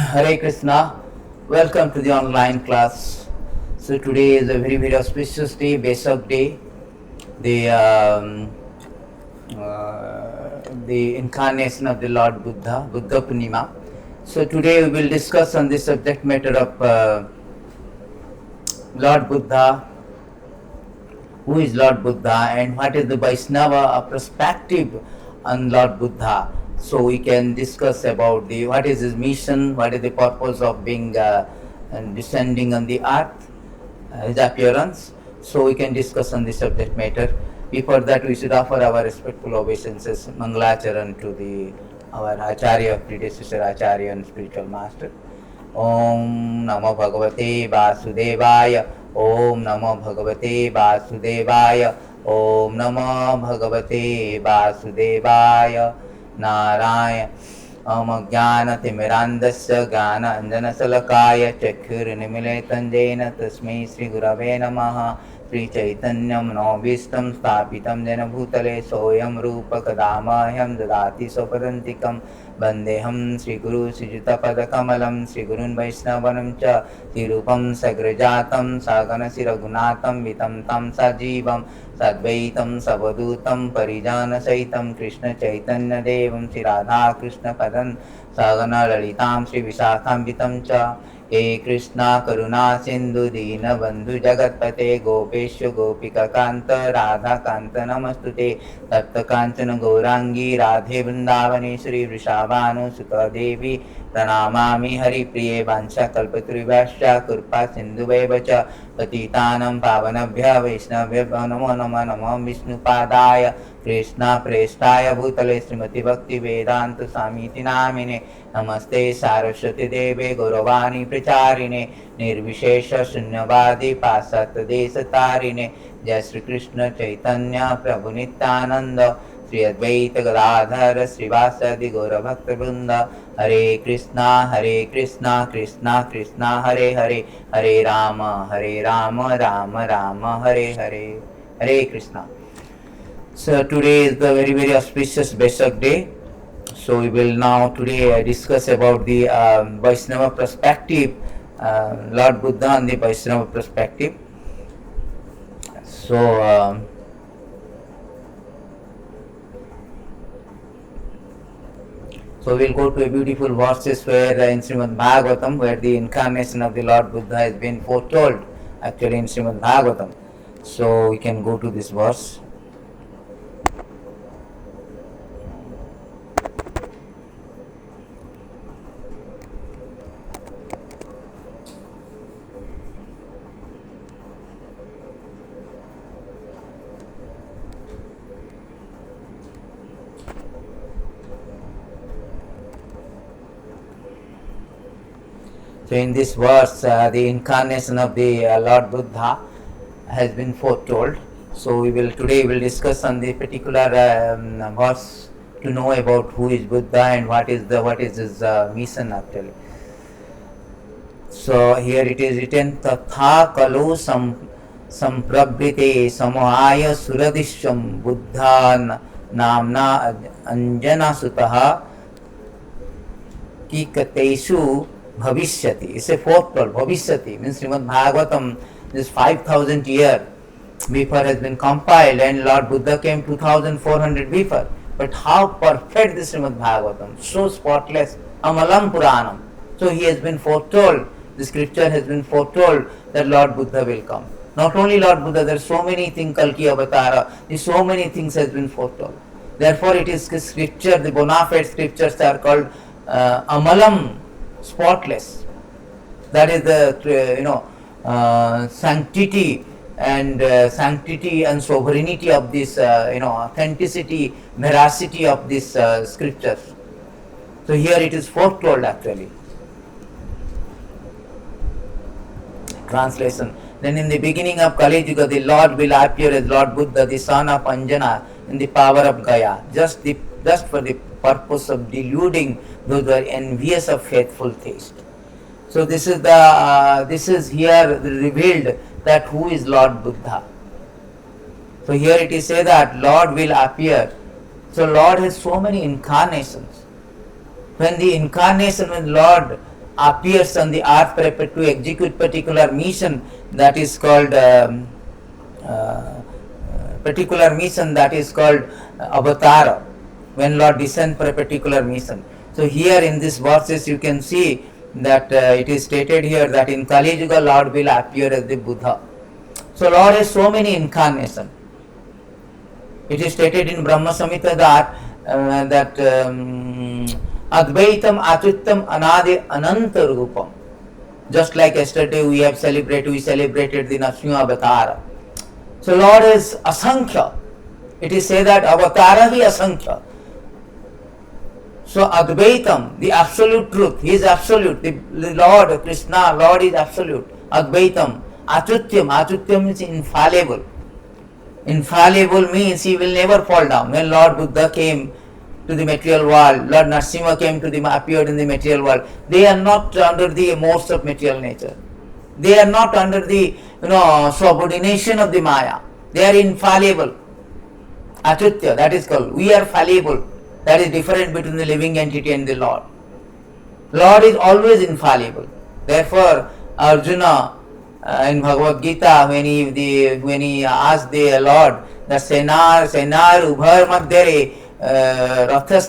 Hare Krishna, welcome to the online class. So today is a very auspicious day, Vesak day, the the incarnation of the Lord Buddha, Buddha Purnima. So today we will discuss on the subject matter of Lord Buddha, who is Lord Buddha, and what is the Vaishnava perspective on Lord Buddha. So we can discuss about the what is his mission, what is the purpose of being and descending on the earth, his appearance. So we can discuss on the subject matter. Before that, we should offer our respectful obeisances, Mangalacharan to the our Acharya, predecessor Acharya and spiritual master. Om Namo Bhagavate Vasudevaya. Om Namo Bhagavate Vasudevaya. Om Namo Bhagavate Vasudevaya. Narayan अज्ञानतिमिरान्धस्य ज्ञानाञ्जनशलाकया चक्षुरुन्मीलितं येन तस्मै श्रीगुरवे नमः श्रीचैतन्यमनोभीष्टं स्थापितं येन भूतले सोऽयं रूपः कदा मह्यं ददाति स्वपदान्तिकं वन्देऽहं श्रीगुरु श्रीयुतपदकमलं श्रीगुरून् वैष्णवांश्च श्रीरूपं सग्रजातं सगणशिरघुनाथं वितं तं सजीवं सद्वैतं सवधूतं परिजनसहितं कृष्णचैतन्यदेवं श्रीराधाकृष्णपदं सगणललितां श्रीविशाखान्वितं च हे कृष्णा करुणा सिन्धु दीनबन्धु जगत्पते गोपेश गोपिकान्त राधाकान्त नमस्तुते तप्तकाञ्चन गौराङ्गी राधे वृन्दावनेश्वरी वृषभानुसुते देवी प्रणमामि हरिप्रिये वाञ्छाकल्पतरुभ्यश्च कृपा सिन्धुभ्येव च पतितानां पावनेभ्यः वैष्णवेभ्यो नमो नमः नमो विष्णुपादाय कृष्णप्रेष्ठाय भूतले श्रीमति भक्तिवेदान्त स्वामीति नामिने नमस्ते सारस्वती देवे गौरवाणी प्रचारिणे निर्विशेष शून्यवादी पाश्चात्यदेशतारिणे जय श्री कृष्ण चैतन्य प्रभु नित्यानंद श्री अद्वैत गदाधर श्रीवासादि गौरभक्तवृंद हरे Krishna Krishna Krishna Hare Hare Hare Ram Ram Ram Hare Hare Hare Krishna. So today is the very auspicious Vesak day. So we will now today discuss about the Vaishnava perspective, Lord Buddha and the Vaishnava perspective. So we will go to a beautiful verses where in Srimad Bhagavatam, where the incarnation of the Lord Buddha has been foretold actually in Srimad Bhagavatam. So we can go to this verse. So in this verse, the incarnation of the Lord Buddha has been foretold. So today we will discuss on the particular verse to know about who is Buddha and what is his mission actually. So here it is written, Tatha Kalu Samprabhrite Samohaya Suradisham Buddha Namna Anjana Sutaha Kikateshu Bhavishyati. It's a foretold. Bhavishyati means Srimad Bhagavatam, this 5,000 year before has been compiled and Lord Buddha came 2,400 before. But how perfect this Srimad Bhagavatam, so spotless, Amalam Puranam. So he has been foretold, the scripture has been foretold that Lord Buddha will come. Not only Lord Buddha, there are so many things, Kalki Avatara, so many things has been foretold. Therefore it is scripture, the bona fide scriptures are called Amalam, spotless. That is the sanctity and sovereignty of this authenticity, veracity of this scriptures. So here it is foretold actually. Translation. Then in the beginning of Kali Yuga, the Lord will appear as Lord Buddha, the son of Anjana, in the power of Gaya, just for the purpose of deluding those who are envious of faithful taste. So this is here revealed that who is Lord Buddha. So here it is said that Lord will appear. So Lord has so many incarnations. When the incarnation, when Lord appears on the earth to execute particular mission, that is called particular mission, that is called avatar, when Lord descends for a particular mission. So here in these verses you can see that it is stated here that in Kali Yuga Lord will appear as the Buddha. So Lord has so many incarnations. It is stated in Brahma Samhita that Advaitam Achuttam Anadi Ananta Rupam. Just like yesterday we celebrated the Narasimha Avatar. So Lord is Asankhya. It is said that Avatara hi Asankhya. So Advaitam, the absolute truth, He is absolute. The Lord Krishna, Lord is absolute. Advaitam. Achutyam means infallible. Infallible means He will never fall down. When Lord Buddha came to the material world, Lord Narasimha appeared in the material world, they are not under the modes of material nature. They are not under the subordination of the Maya. They are infallible. Achutya, that is called. We are fallible. That is different between the living entity and the Lord. Lord is always infallible. Therefore, Arjuna in Bhagavad Gita, when he asked the Lord, the Senar Ubhar Madhyare Ratham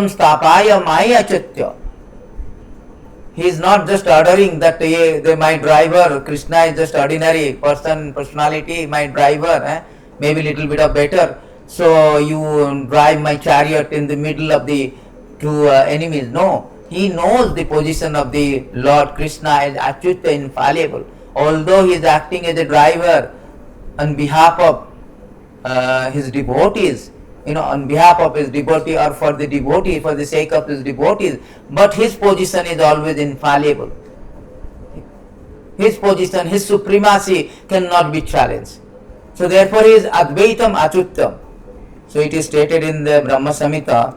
Stapaya Maya Chatya. He is not just ordering that my driver, Krishna is just ordinary personality, my driver, maybe little bit of better. So you drive my chariot in the middle of the two enemies. No, he knows the position of the Lord Krishna as Achyuta, infallible. Although he is acting as a driver on behalf of his devotees, on behalf of his devotee or for the devotee, for the sake of his devotees, but his position is always infallible. His position, his supremacy cannot be challenged. So therefore he is Advaitam Achuttam. So it is stated in the Brahma Samhita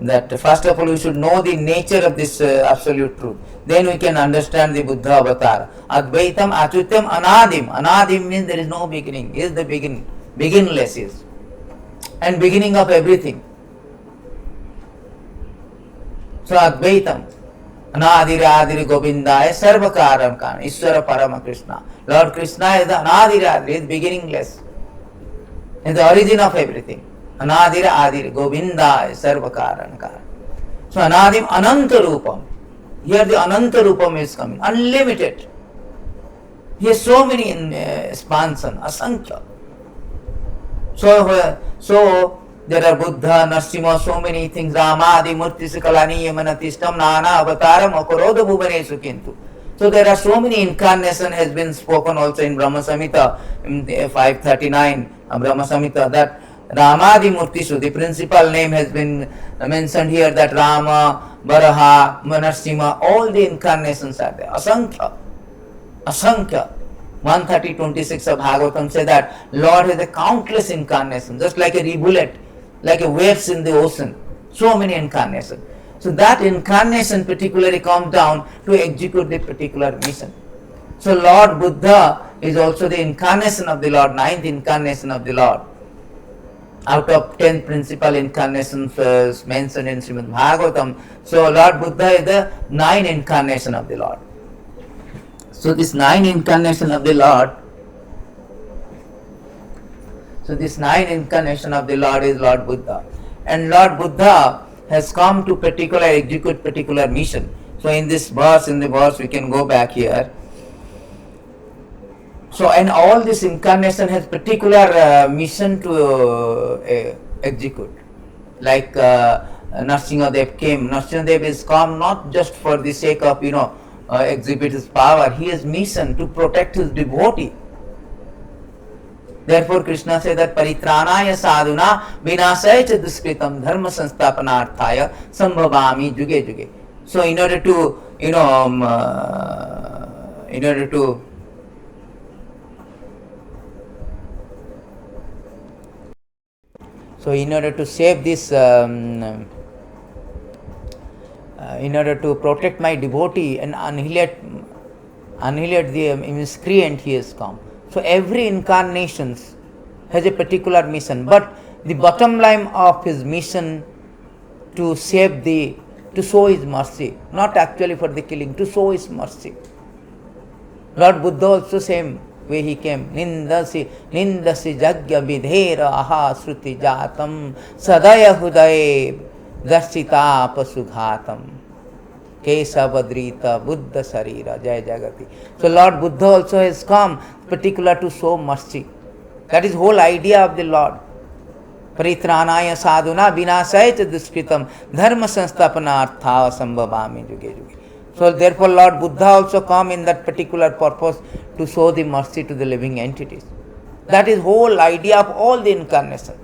that first of all we should know the nature of this absolute truth. Then we can understand the Buddha avatar. Advaitam Achuttam Anadim. Anadim means there is no beginning. He is the beginning. Beginningless is. And beginning of everything. So Advaitam Anadiri Adiri Govindaya Sarvakaram Kana Ishvara Parama Krishna. Lord Krishna is the Anadiri Adiri, is beginningless. He is the origin of everything. Anadira Adiri Govinda Sarvakaranka. So Anadim Ananta Rupam. Here the Ananta Rupam is coming. Unlimited. He has so many expansion, Asankhya. So there are Buddha, Narasimha, so many things. Ramadi Murti Sikalani Yamanatistam Nana Avataram Akaroda Bhuvanesu Kintu. So there are so many incarnation has been spoken also in Brahma Samhita, in 539 Brahma Samhita, that Ramadi Murtishu, the principal name has been mentioned here, that Rama, Varaha, Narasimha, all the incarnations are there. Asankhya. 130:26 of Bhagavatam say that Lord has a countless incarnations, just like a rivulet, like a waves in the ocean. So many incarnations. So that incarnation particularly comes down to execute the particular mission. So Lord Buddha is also the incarnation of the Lord, 9th incarnation of the Lord. Out of 10 principal incarnations mentioned in Srimad Bhagavatam, so Lord Buddha is the 9th incarnation of the Lord. So this 9th incarnation of the Lord, is Lord Buddha. And Lord Buddha has come to execute particular mission. So in the verse we can go back here. So and all this incarnation has particular mission to execute. Like Narasimhadev came. Narasimhadev is come not just for the sake of exhibit his power. He has mission to protect his devotee. Therefore Krishna said that paritranaya sadhuna vinasaya cha duskritam dharma sansthapanarthaya sambhavami juge juge. So in order to save this, in order to protect my devotee and annihilate the miscreant, he has come. So every incarnation has a particular mission, but the bottom line of his mission to save the to show his mercy, not actually for the killing, to show his mercy. Lord Buddha also same way he came. Nindasi jagya vidhera aha sruti jatam sadaya hudaye darsita pasughatam kesavadrita buddha sarira jai jagati. So Lord Buddha also has come particular to show mercy. That is whole idea of the Lord. Paritranaya sadhuna vinasaya cha duskritam dharma sansthapanartha sambhavami juge juge. So therefore Lord Buddha also come in that particular purpose to show the mercy to the living entities. That is whole idea of all the incarnation.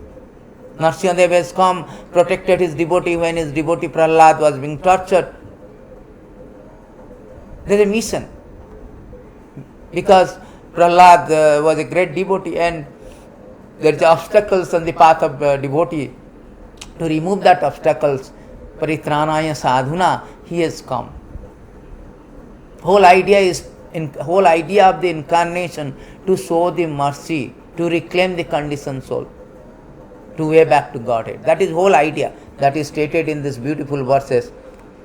Narasimhadev has come, protected his devotee when his devotee Prahlad was being tortured. There is a mission. Because Prahlad was a great devotee and there is obstacles on the path of devotee. To remove that obstacles, Paritranaya sadhuna, he has come. Whole idea of the incarnation to show the mercy, to reclaim the conditioned soul, to way back to Godhead. That is whole idea that is stated in these beautiful verses.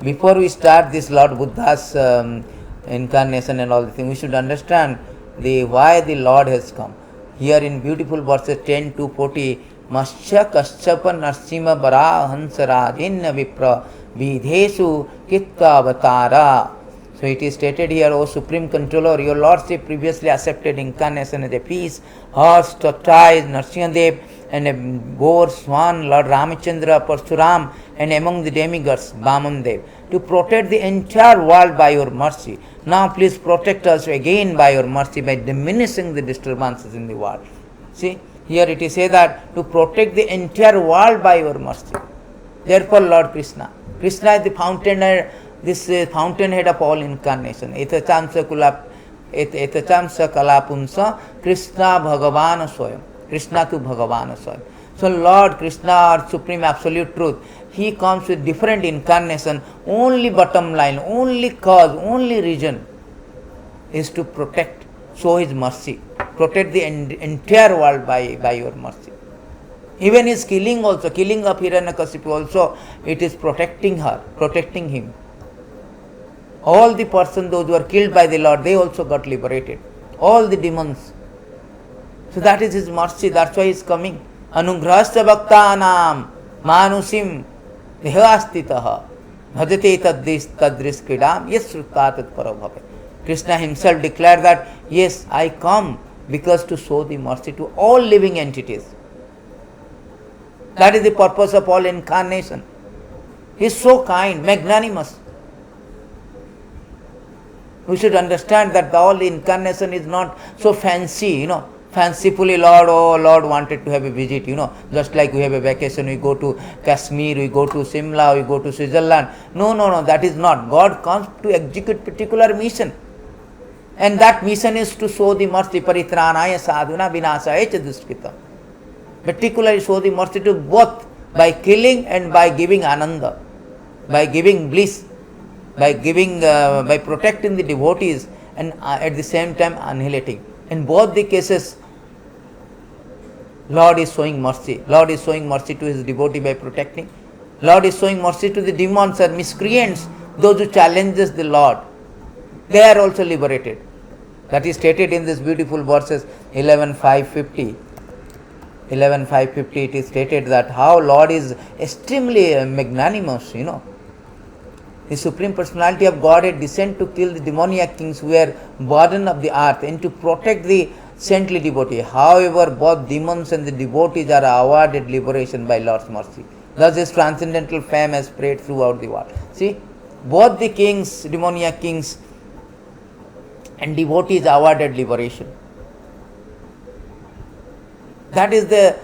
Before we start this Lord Buddha's incarnation and all the things, we should understand why the Lord has come. Here in beautiful verses 10 to 40, Masya Kasyapa Narsima Bara Hansarajinna Vipra Vidhesu Kitta Avatara. So it is stated here, O Supreme Controller, your Lordship previously accepted incarnation as a peace, horse, tortoise, Narasimhadev, and a boar, swan, Lord Ramachandra, Parshuram, and among the demigods, Vamandev, to protect the entire world by your mercy. Now please protect us again by your mercy by diminishing the disturbances in the world. See, here it is said that to protect the entire world by your mercy. Therefore Lord Krishna is the fountainhead, fountainhead of all incarnation. Etachamsa kalapunsa Krishna Bhagavan Swayam. Krishna to Bhagavan Swayam. So Lord Krishna or Supreme Absolute Truth, he comes with different incarnation. Only bottom line, only cause, only reason is to protect, show his mercy. Protect the entire world by your mercy. Even his killing also, killing of Hiranyakasipu also, it is protecting her, protecting him. All the persons, those who were killed by the Lord, they also got liberated. All the demons. So that is his mercy, that's why he is coming. Anugrahasya bhaktanam manusim dehastitaha bhajate tadris kridam yes srutta tat parabhave. Krishna himself declared that, yes, I come because to show the mercy to all living entities. That is the purpose of all incarnation. He is so kind, magnanimous. We should understand that all the incarnation is not so fancy, fancifully Lord wanted to have a visit, just like we have a vacation, we go to Kashmir, we go to Simla, we go to Switzerland. No, that is not. God comes to execute particular mission. And that mission is to show the mercy, paritranaya sadhuna vinasaya cha duskritam. Particularly show the mercy to both by killing and by giving ananda, by giving bliss, by protecting the devotees and at the same time annihilating. In both the cases, Lord is showing mercy. Lord is showing mercy to his devotee by protecting. Lord is showing mercy to the demons or miscreants, those who challenges the Lord. They are also liberated. That is stated in this beautiful verses 11.5.50. 11.5.50 it is stated that how Lord is extremely magnanimous, The Supreme Personality of Godhead descended to kill the demoniac kings who were burden of the earth and to protect the saintly devotee. However, both demons and the devotees are awarded liberation by Lord's mercy. Thus his transcendental fame has spread throughout the world. See, both the kings, demoniac kings and devotees awarded liberation. That is the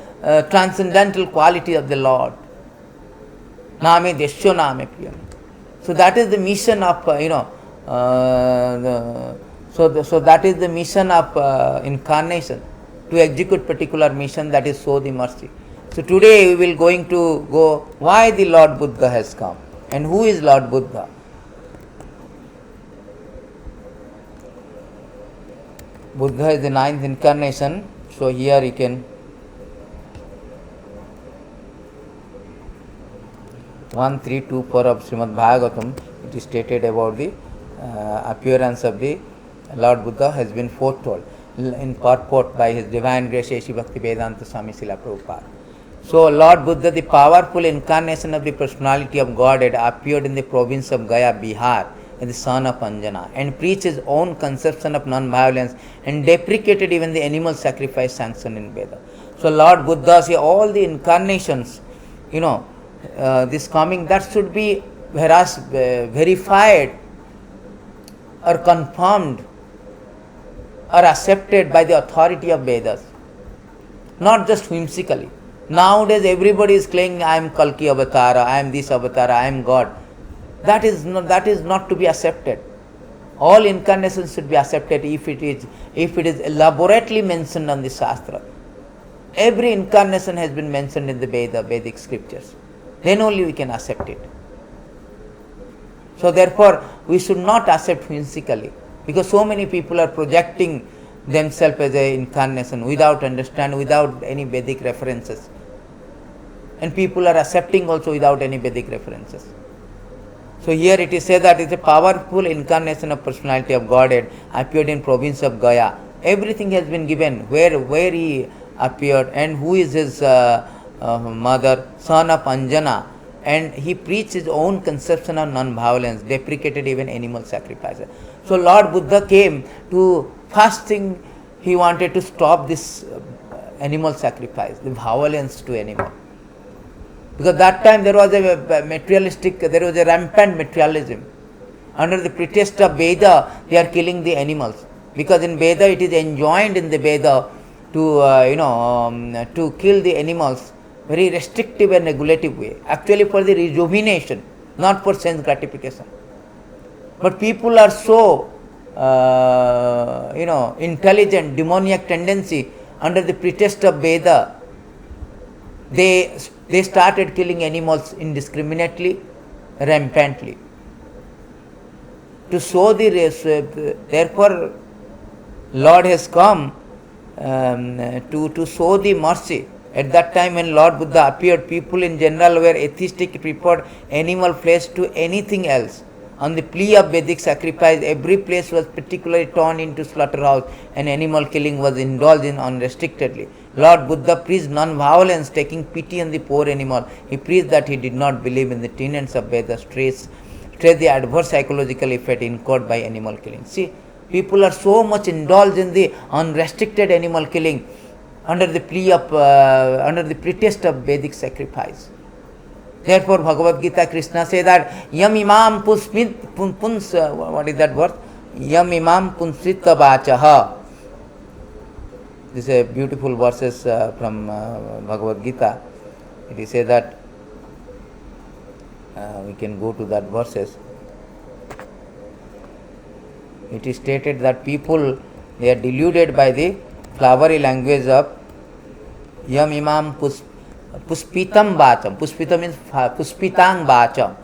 transcendental quality of the Lord. Name Deshyo Name Priyam. So that is the mission of, so that is the mission of incarnation, to execute particular mission, that is show the mercy. So today we will going to go why the Lord Buddha has come and who is Lord Buddha. Buddha is the 9th incarnation. So here you can 1324 of Srimad Bhagavatam, it is stated about the appearance of the Lord Buddha has been foretold in purport by His Divine Grace Shri Bhakti Vedanta Swami Srila Prabhupada. So Lord Buddha, the powerful incarnation of the personality of Godhead, appeared in the province of Gaya, Bihar, as the son of Anjana, and preached his own conception of non-violence and deprecated even the animal sacrifice sanctioned in Veda. So Lord Buddha, see all the incarnations, this coming, that should be whereas verified or confirmed or accepted by the authority of Vedas, not just whimsically. Nowadays everybody is claiming, I am Kalki Avatara, I am this Avatara, I am God. That is not to be accepted. All incarnations should be accepted if it is elaborately mentioned on the Shastra. Every incarnation has been mentioned in the Vedic scriptures. Then only we can accept it. So therefore, we should not accept whimsically, because so many people are projecting themselves as an incarnation without understanding, without any Vedic references. And people are accepting also without any Vedic references. So here it is said that it is a powerful incarnation of personality of Godhead, appeared in province of Gaya. Everything has been given, where he appeared and who is his mother, son of Anjana, and he preached his own conception of non-violence, deprecated even animal sacrifices. So Lord Buddha came to, first thing he wanted to stop this animal sacrifice, the violence to animal. Because that time there was a rampant materialism. Under the pretext of Veda, they are killing the animals. Because in Veda it is enjoined in the Veda to kill the animals very restrictive and regulative way. Actually for the rejuvenation, not for sense gratification. But people are so intelligent, demoniac tendency, under the pretext of Veda, they started killing animals indiscriminately, rampantly. To show the race, therefore Lord has come to show the mercy. At that time when Lord Buddha appeared, people in general were atheistic, preferred animal flesh to anything else. On the plea of Vedic sacrifice, every place was particularly turned into slaughterhouse and animal killing was indulged in unrestrictedly. Lord Buddha preached non-violence, taking pity on the poor animal. He preached that he did not believe in the tenets of Vedas, trace the adverse psychological effect incurred by animal killing. See, people are so much indulged in the unrestricted animal killing under the pretext of Vedic sacrifice. Therefore, Bhagavad Gita, Krishna says that Yam imam what is that word? Yam imam punsita vachaha. This is a beautiful verses from Bhagavad Gita. It is said that we can go to that verses. It is stated that people, they are deluded by the flowery language of Yam imam puspitam vacham. Puspita means puspitang vacham.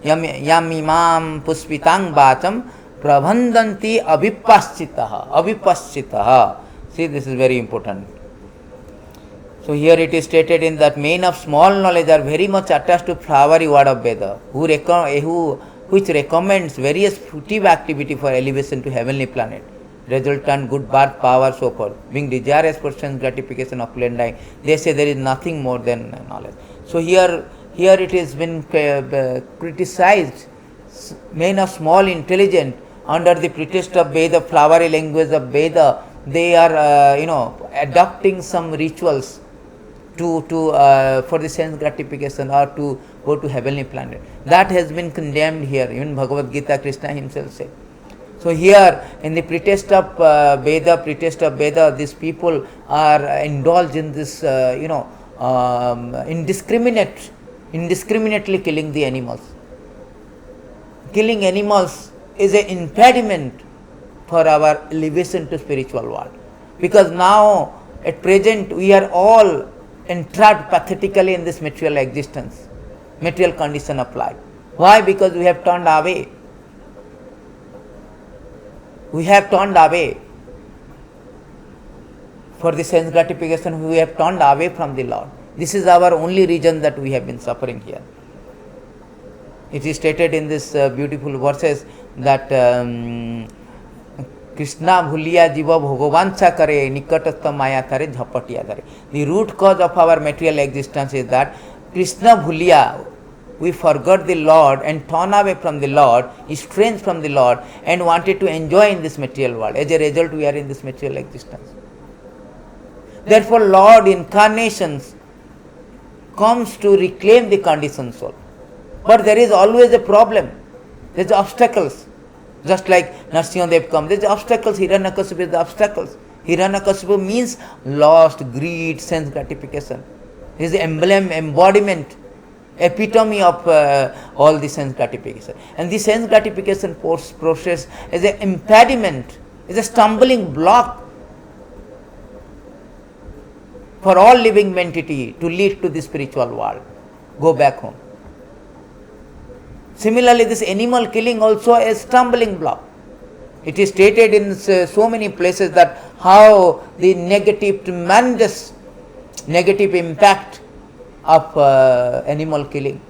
Yam imam puspitang vacham prabhandanti avipaschitaha. See, this is very important. So here it is stated in that men of small knowledge are very much attached to flowery word of Veda, which recommends various fruitive activity for elevation to heavenly planet, resultant good birth, power, so forth. Being desirous for sense gratification of life, they say there is nothing more than knowledge. So here it has been criticized, men of small intelligence, under the pretext of Veda, flowery language of Veda, they are adopting some rituals to for the sense gratification or to go to heavenly planet. That has been condemned here. Even Bhagavad Gita, Krishna himself said. So here, in the pretext of Veda, these people are indulged in this, indiscriminately killing the animals. Killing animals is an impediment for our elevation to spiritual world. Because now, at present, we are all entrapped pathetically in this material existence, material condition of life. Why? Because we have turned away. We have turned away for the sense gratification. We have turned away from the Lord. This is our only reason that we have been suffering here. It is stated in this beautiful verses that Krishna bhuliya jiva bhagovancha kare nikatastha maya thare jhapatiya dhare. The root cause of our material existence is that Krishna bhuliya, we forgot the Lord and torn away from the Lord, estranged from the Lord, and wanted to enjoy in this material world. As a result, we are in this material existence. Therefore, Lord incarnations comes to reclaim the conditioned soul. But there is always a problem. There is obstacles. Just like Narsimhadev comes, there is obstacles. Hiranyakasipu is the obstacles. Hiranyakasipu means lost, greed, sense gratification. He is the emblem, embodiment, epitome of all the sense gratification. And the sense gratification process is an impediment, is a stumbling block for all living entity to lead to the spiritual world. Go back home. Similarly, this animal killing also a stumbling block. It is stated in so many places that how the negative, tremendous negative impact of animal killing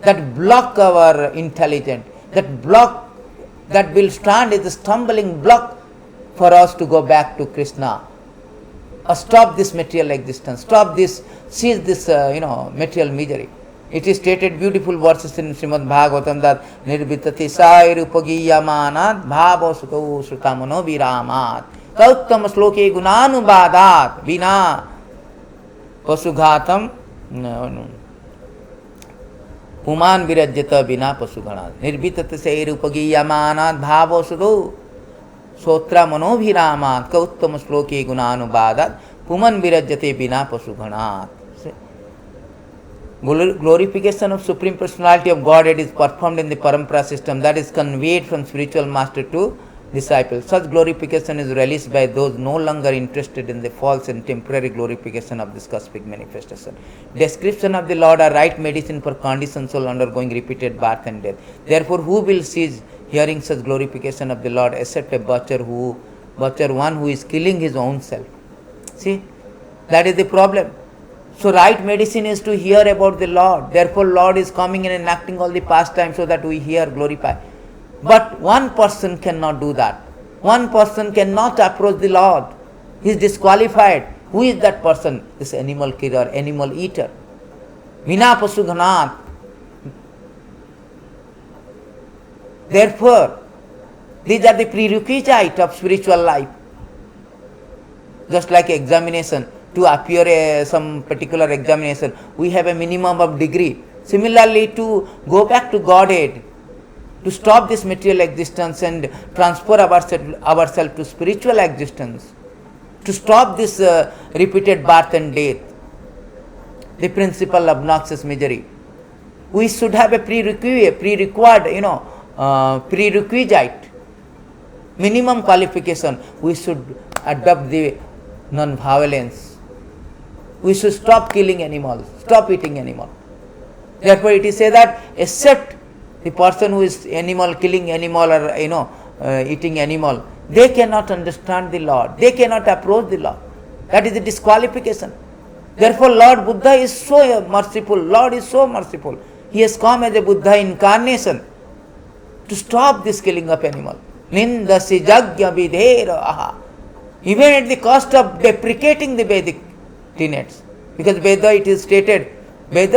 that block our intelligence, that block, that will stand as a stumbling block for us to go back to Krishna. Stop this material existence, stop this, cease this material misery. It is stated beautiful verses in Srimad Bhagavatam that nirbitati sair upagiyamanat bhava sukau srutamano viramat tauttam sloke gunanubadat vina pasughatam puman virajyata vina pasughanat nirbitati sair upagiyamanat bhava sukau sotra manoviramat kauttam sloke gunanubadat puman virajyate vina pasughanat. Glorification of Supreme Personality of Godhead is performed in the Parampara system, that is conveyed from spiritual master to disciple. Such glorification is realized by those no longer interested in the false and temporary glorification of this cosmic manifestation. Description of the Lord are right medicine for conditioned soul undergoing repeated birth and death. Therefore, who will cease hearing such glorification of the Lord except a butcher, one who is killing his own self? See, that is the problem. So right medicine is to hear about the Lord. Therefore Lord is coming and enacting all the pastimes so that we hear, glorify. But one person cannot do that. One person cannot approach the Lord. He is disqualified. Who is that person? This animal killer, animal eater. Vina pasughanat. Therefore, these are the prerequisites of spiritual life. Just like examination. To appear some particular examination, we have a minimum of degree. Similarly, to go back to Godhead, to stop this material existence and transfer ourselves to spiritual existence, to stop this repeated birth and death, the principal obnoxious misery, we should have a prerequisite, minimum qualification. We should adopt the non-violence. We should stop killing animals, stop eating animals. Therefore, it is said that except the person who is killing animal or eating animal, they cannot understand the Lord. They cannot approach the Lord. That is the disqualification. Therefore, Lord Buddha is so merciful. Lord is so merciful. He has come as a Buddha incarnation to stop this killing of animal. Nindasi jagya vidhera aha. Even at the cost of deprecating the Vedic tenets, because Veda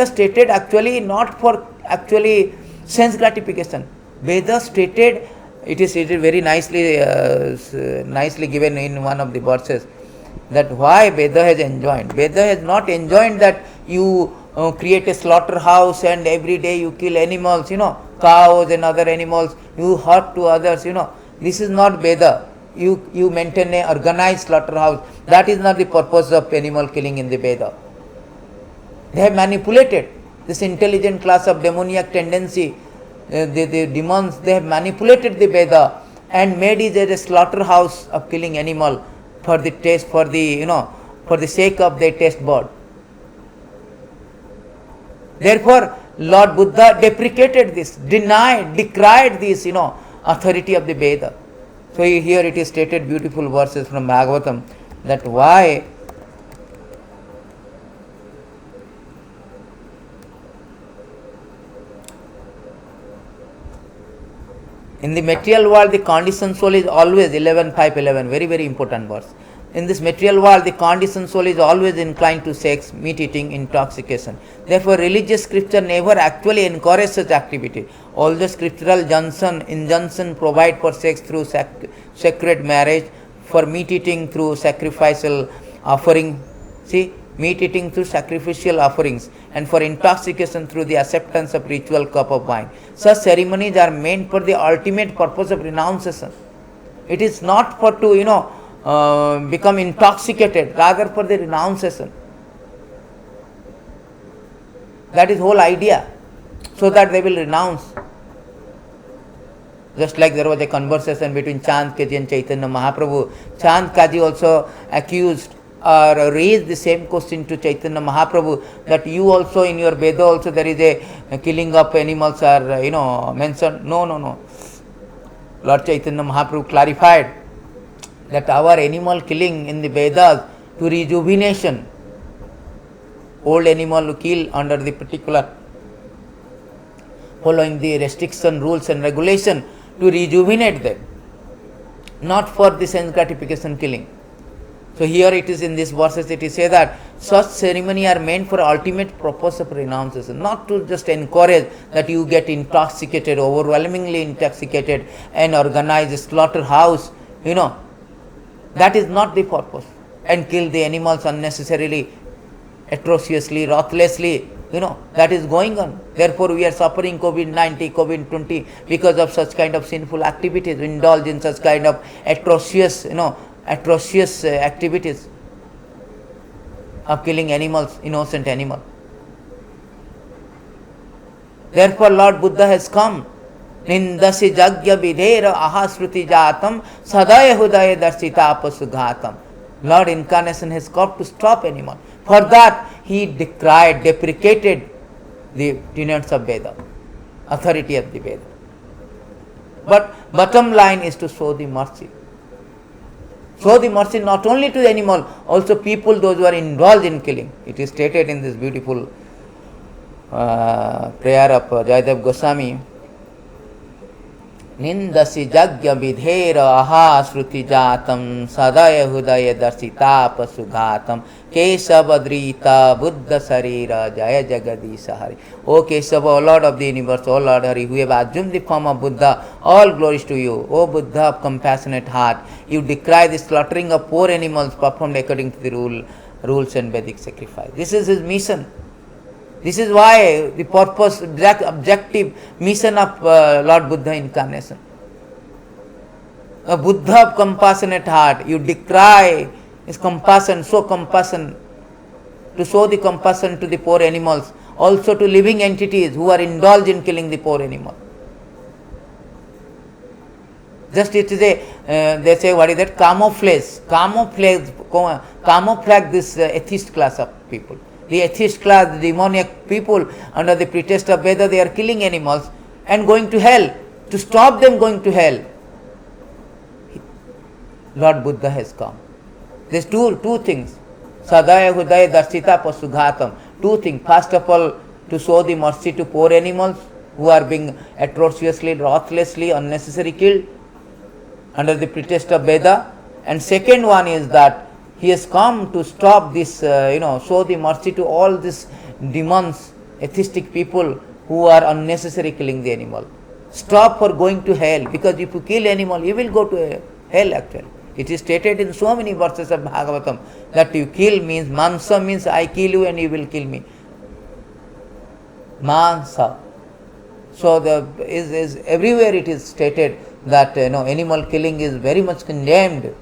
stated actually not for actually sense gratification. Veda stated, it is stated very nicely given in one of the verses, that why Veda has enjoined. Veda has not enjoined that you create a slaughterhouse and every day you kill animals, cows and other animals, you hurt to others, This is not Veda. You maintain an organized slaughterhouse. That is not the purpose of animal killing in the Veda. They have manipulated this intelligent class of demoniac tendency, the demons, they have manipulated the Veda and made it as a slaughterhouse of killing animal for the taste, for the sake of their taste bud. Therefore, Lord Buddha deprecated this, decried this, authority of the Veda. So here it is stated beautiful verses from Bhagavatam that why In the material world, the conditioned soul is always 11:5:11. Very, very important verse. In this material world, the conditioned soul is always inclined to sex, meat eating, intoxication. Therefore, religious scripture never actually encourages such activity. All the scriptural injunction provide for sex through sacred marriage, for meat eating through sacrificial offering. See, meat eating through sacrificial offerings, and for intoxication through the acceptance of ritual cup of wine. Such ceremonies are meant for the ultimate purpose of renunciation. It is not for to become intoxicated, rather for the renunciation. That is whole idea, so that they will renounce. Just like there was a conversation between Chand Kaji and Chaitanya Mahaprabhu. Chand Kaji also accused or raised the same question to Chaitanya Mahaprabhu, that you also in your Veda also there is a killing of animals are mentioned. No. Lord Chaitanya Mahaprabhu clarified that our animal killing in the Vedas to rejuvenation. Old animal kill under the particular following the restriction, rules and regulation to rejuvenate them, not for the sense gratification killing. So here it is in these verses it is said that such ceremony are meant for ultimate purpose of renunciation, not to just encourage that you get intoxicated, overwhelmingly intoxicated and organize a slaughterhouse, that is not the purpose, and kill the animals unnecessarily, atrociously, ruthlessly, that is going on. Therefore we are suffering COVID-19, COVID-20 because of such kind of sinful activities, indulge in such kind of atrocious activities of killing animals, innocent animal. Therefore Lord Buddha has come. Nindasi jagya vidhera ahasruti jatam sadaya hudaya darsita apasughatam. Lord Incarnation has come to stop animal. For that he deprecated the tenets of Veda, authority of the Veda. But bottom line is to show the mercy. Show the mercy not only to the animal, also people, those who are involved in killing. It is stated in this beautiful prayer of Jayadev Goswami. Nindasi jagya vidhera aha shruti jatam sadaya hudaya darsita pasughatam kesavadrita buddha sarira jaya jagadisha hari. O Kesava, O Lord of the universe, O Lord Hari, who have assumed the form of Buddha, all glories to you. O Buddha of compassionate heart, you decry the slaughtering of poor animals performed according to the rules and Vedic sacrifice. This is his mission. This is why the purpose, objective mission of Lord Buddha Incarnation. A Buddha of compassionate heart, you decry his compassion, show compassion, to show the compassion to the poor animals, also to living entities who are indulged in killing the poor animal. Just it is they say, what is that? Camouflage this atheist class of people. The atheist class, the demoniac people, under the pretext of Veda, they are killing animals and going to hell. To stop them going to hell, Lord Buddha has come. There's two things. Sadaya hudaya darsita pasughatam. Two things. First of all, to show the mercy to poor animals who are being atrociously, ruthlessly, unnecessarily killed under the pretext of Veda. And second one is that he has come to stop this, show the mercy to all these demons, atheistic people who are unnecessarily killing the animal. Stop for going to hell, because if you kill animal, you will go to hell actually. It is stated in so many verses of Bhagavatam that you kill means, mansa means I kill you and you will kill me. Mansa. So is everywhere it is stated that animal killing is very much condemned,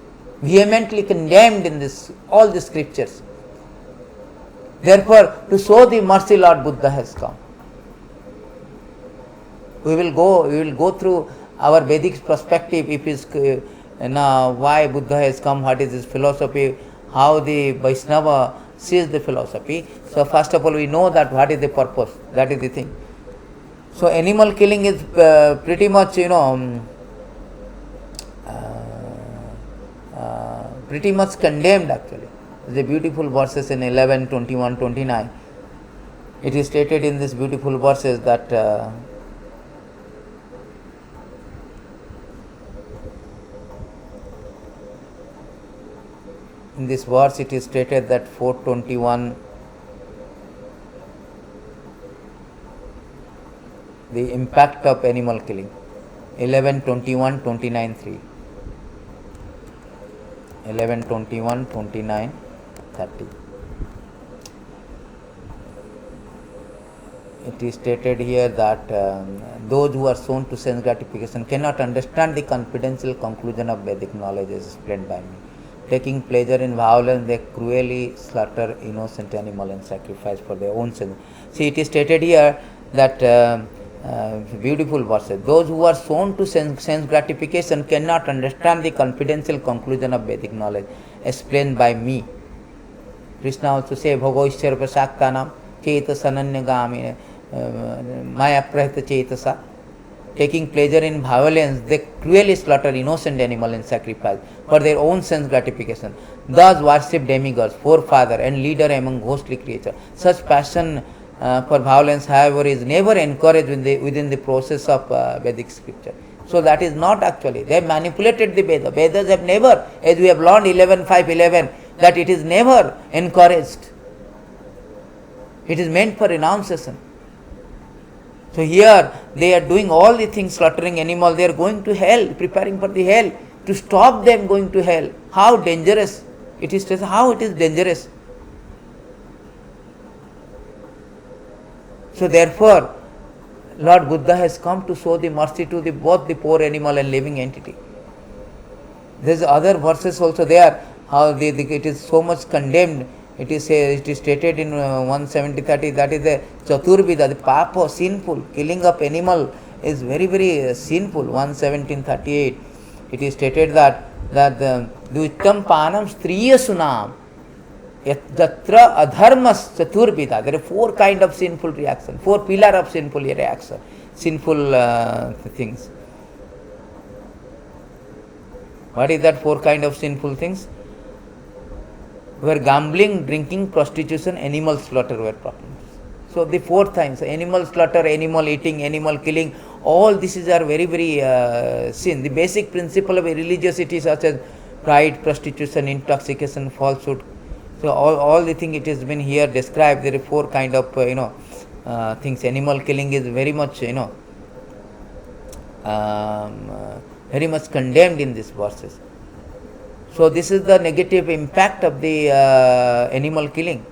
vehemently condemned in all the scriptures. Therefore, to show the mercy, Lord Buddha has come. We will go through our Vedic perspective, if is why Buddha has come, what is his philosophy, how the Vaishnava sees the philosophy. So first of all we know that what is the purpose, that is the thing. So animal killing is pretty much pretty much condemned actually. The beautiful verses in 11, 21, 29. It is stated in these beautiful verses that in this verse it is stated that 421, the impact of animal killing, 11:21, 29, 3. 11:21, 29, 30. It is stated here that those who are shown to sense gratification cannot understand the confidential conclusion of Vedic knowledge as explained by me. Taking pleasure in violence, they cruelly slaughter innocent animal and sacrifice for their own sins. See, it is stated here that beautiful verses. Those who are shown to sense gratification cannot understand the confidential conclusion of Vedic knowledge explained by me. Krishna also says, Bhago Ishwar Prasaktanam Cheta Sananyagami Maya Prahita Chetasa. Taking pleasure in violence, they cruelly slaughter innocent animal and sacrifice for their own sense gratification. Thus worship demigods, forefather and leader among ghostly creatures. Such passion for violence, however, is never encouraged within the process of Vedic scripture. So that is not actually. They have manipulated the Vedas. Vedas have never, as we have learned 11:5:11, that it is never encouraged. It is meant for renunciation. So here they are doing all the things, slaughtering animal, they are going to hell, preparing for the hell. To stop them going to hell, how dangerous it is, how it is dangerous. So therefore, Lord Buddha has come to show the mercy to both the poor animal and living entity. There is other verses also there, how it is so much condemned. It is stated in 170:30, that is the Chaturvida, the papa, sinful. Killing of animal is very, very sinful. 117:38. It is stated that Duitam Panam Striya Sunam Yatra Adharmas Chaturvida. There are 4 kinds of sinful reaction, 4 pillars of sinful reaction, sinful things. What is that 4 kinds of sinful things? Where gambling, drinking, prostitution, animal slaughter were problems. So the 4 times, animal slaughter, animal eating, animal killing, all this are very, very sin. The basic principle of religiosity, such as pride, prostitution, intoxication, falsehood. So all the things it has been here described. There are 4 kind of things. Animal killing is very much very much condemned in these verses. So this is the negative impact of the animal killing.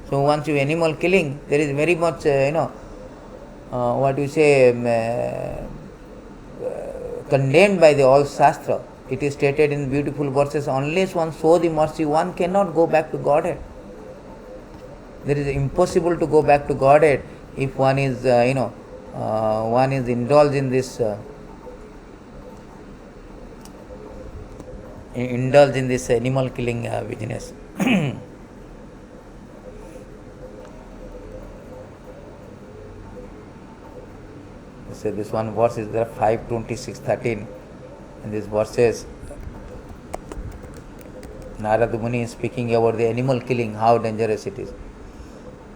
So once you animal killing, there is very much what you say condemned by the all Shastra. It is stated in beautiful verses, unless one show the mercy, one cannot go back to Godhead. There is impossible to go back to Godhead if one is one is indulged in this animal killing business. So this one verse is there, 5:26:13. In these verses, Narada Muni is speaking about the animal killing, how dangerous it is.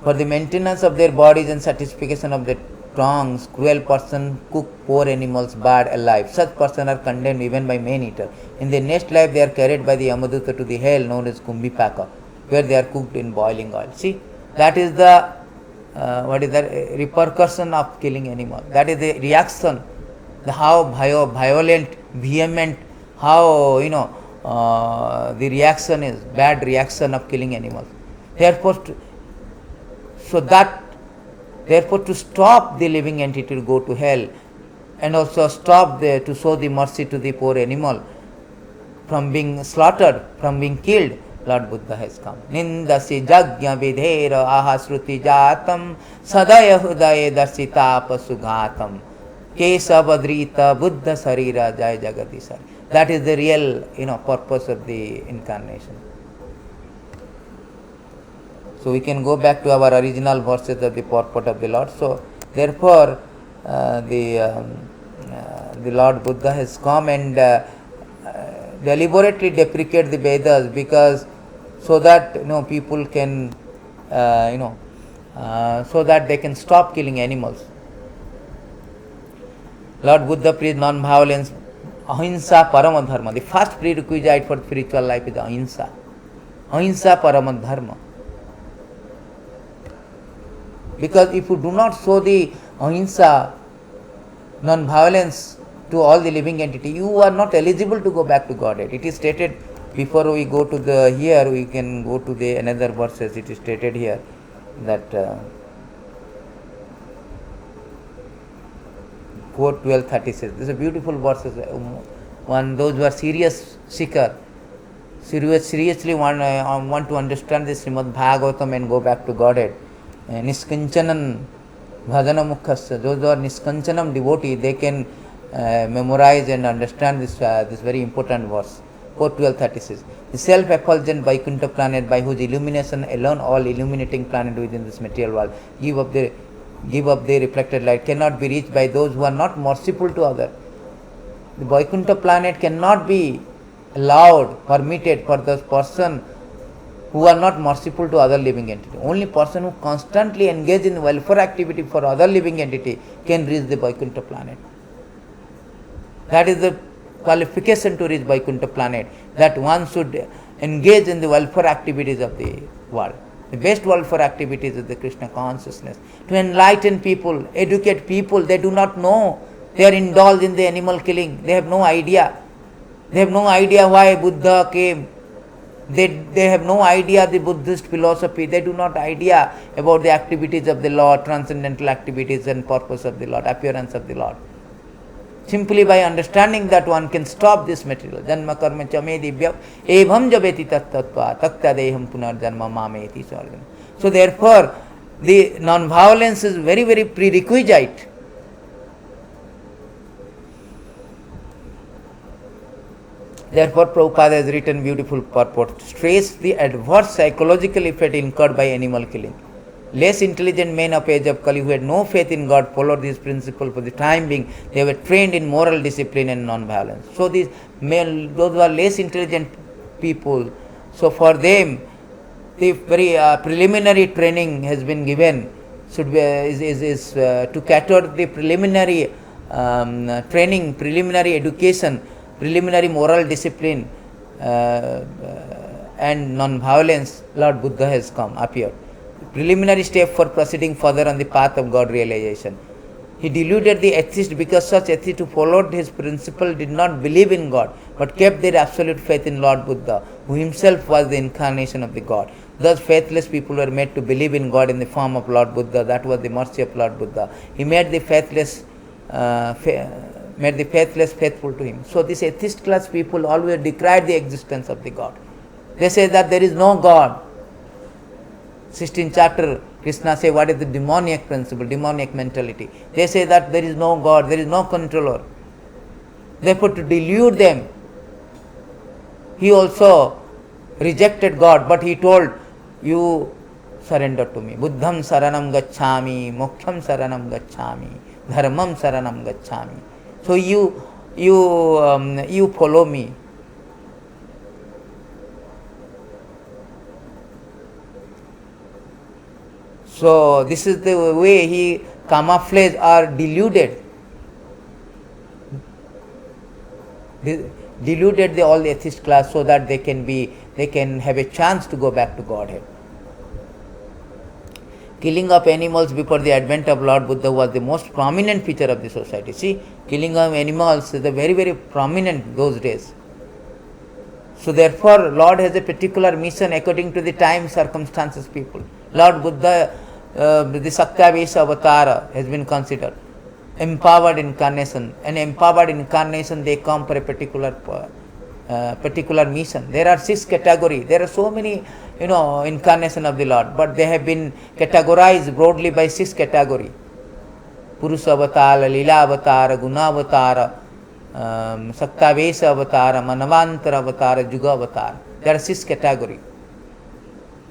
For the maintenance of their bodies and satisfaction of their tongues, cruel person cook poor animals bad alive. Such persons are condemned even by man-eater. In their next life, they are carried by the Yamaduta to the hell known as Kumbhipaka, where they are cooked in boiling oil. See, that is the what is the repercussion of killing animal. That is the reaction, how violent, vehement, how the reaction is, bad reaction of killing animals. Therefore, to stop the living entity to go to hell, and also stop to show the mercy to the poor animal from being slaughtered, from being killed, Lord Buddha has come. Nindasi jagya vidhera ahasruti jatam sadaya hudaya darsita pasughatam kesavadrita buddha sarira jaya jagadisar. That is the real purpose of the incarnation. So we can go back to our original verses of the purport of the Lord. So therefore the Lord Buddha has come and deliberately deprecate the Vedas, because so that people can so that they can stop killing animals. Lord Buddha preached non-violence, ahimsa parama dharma. The first prerequisite for spiritual life is ahimsa. ahimsa parama dharma. Because if you do not show the ahimsa, non-violence to all the living entity, you are not eligible to go back to Godhead. It is stated before we go to the here, we can go to the another verses. It is stated here that 4:12:36. This is a beautiful verses. One those who are serious seeker, seriously want to understand this Srimad Bhagavatam and go back to Godhead. Niskanchanan Bhajana Mukhasya. Those who are Niskanchanam devotee, they can memorize and understand this very important verse. 4:12:36. The self-effulgent Vaikuntha planet, by whose illumination alone all illuminating planet within this material world give up the reflected light, cannot be reached by those who are not merciful to others. The Vaikuntha planet cannot be allowed, permitted for those person who are not merciful to other living entity. Only person who constantly engage in welfare activity for other living entity can reach the Vaikuntha planet. That is the qualification to reach Vaikuntha planet, that one should engage in the welfare activities of the world. The best welfare activities is the Krishna consciousness. To enlighten people, educate people, they do not know. They are indulged in the animal killing. They have no idea. They have no idea why Buddha came. They have no idea the Buddhist philosophy. They do not idea about the activities of the Lord, transcendental activities and purpose of the Lord, appearance of the Lord. Simply by understanding that, one can stop this material. Janma karma chame divya evam jabeti tattva takta deham punar janma mameti. So therefore, the non-violence is very, very prerequisite. Therefore, Prabhupada has written beautiful purport to stress the adverse psychological effect incurred by animal killing. Less intelligent men of age of Kali who had no faith in God followed this principle for the time being. They were trained in moral discipline and non-violence. So these those who are less intelligent people, so for them the very preliminary training has been given. Should be is to cater the preliminary training, preliminary education, preliminary moral discipline and non-violence. Lord Buddha has appeared. Preliminary step for proceeding further on the path of God realization. He deluded the atheist because such atheists who followed his principle did not believe in God, but kept their absolute faith in Lord Buddha, who himself was the incarnation of the God. Thus faithless people were made to believe in God in the form of Lord Buddha. That was the mercy of Lord Buddha. He made the faithless faithful to him. So this atheist class people always decried the existence of the God. They say that there is no God. 16th chapter, Krishna says what is the demoniac principle, demoniac mentality. They say that there is no God, there is no controller. Therefore, to delude them, he also rejected God, but he told, you surrender to me. Buddham saranam gacchami, moksham saranam gacchami, dharmam saranam gacchami. So you follow me. So this is the way he camouflage or deluded. Deluded all the atheist class so that they can have a chance to go back to Godhead. Killing of animals before the advent of Lord Buddha was the most prominent feature of the society. See, killing of animals is very, very prominent those days. So therefore, Lord has a particular mission according to the time, circumstances, people. Lord Buddha, the Sakyavesa avatar has been considered empowered incarnation. An empowered incarnation, they come for a particular mission. There are 6 categories. There are so many, incarnation of the Lord, but they have been categorized broadly by 6 categories. Purusha avatar, Leela avatar, Guna avatar, Sakyavesa avatar, Manavantara avatar, Juga avatar. There are 6 categories.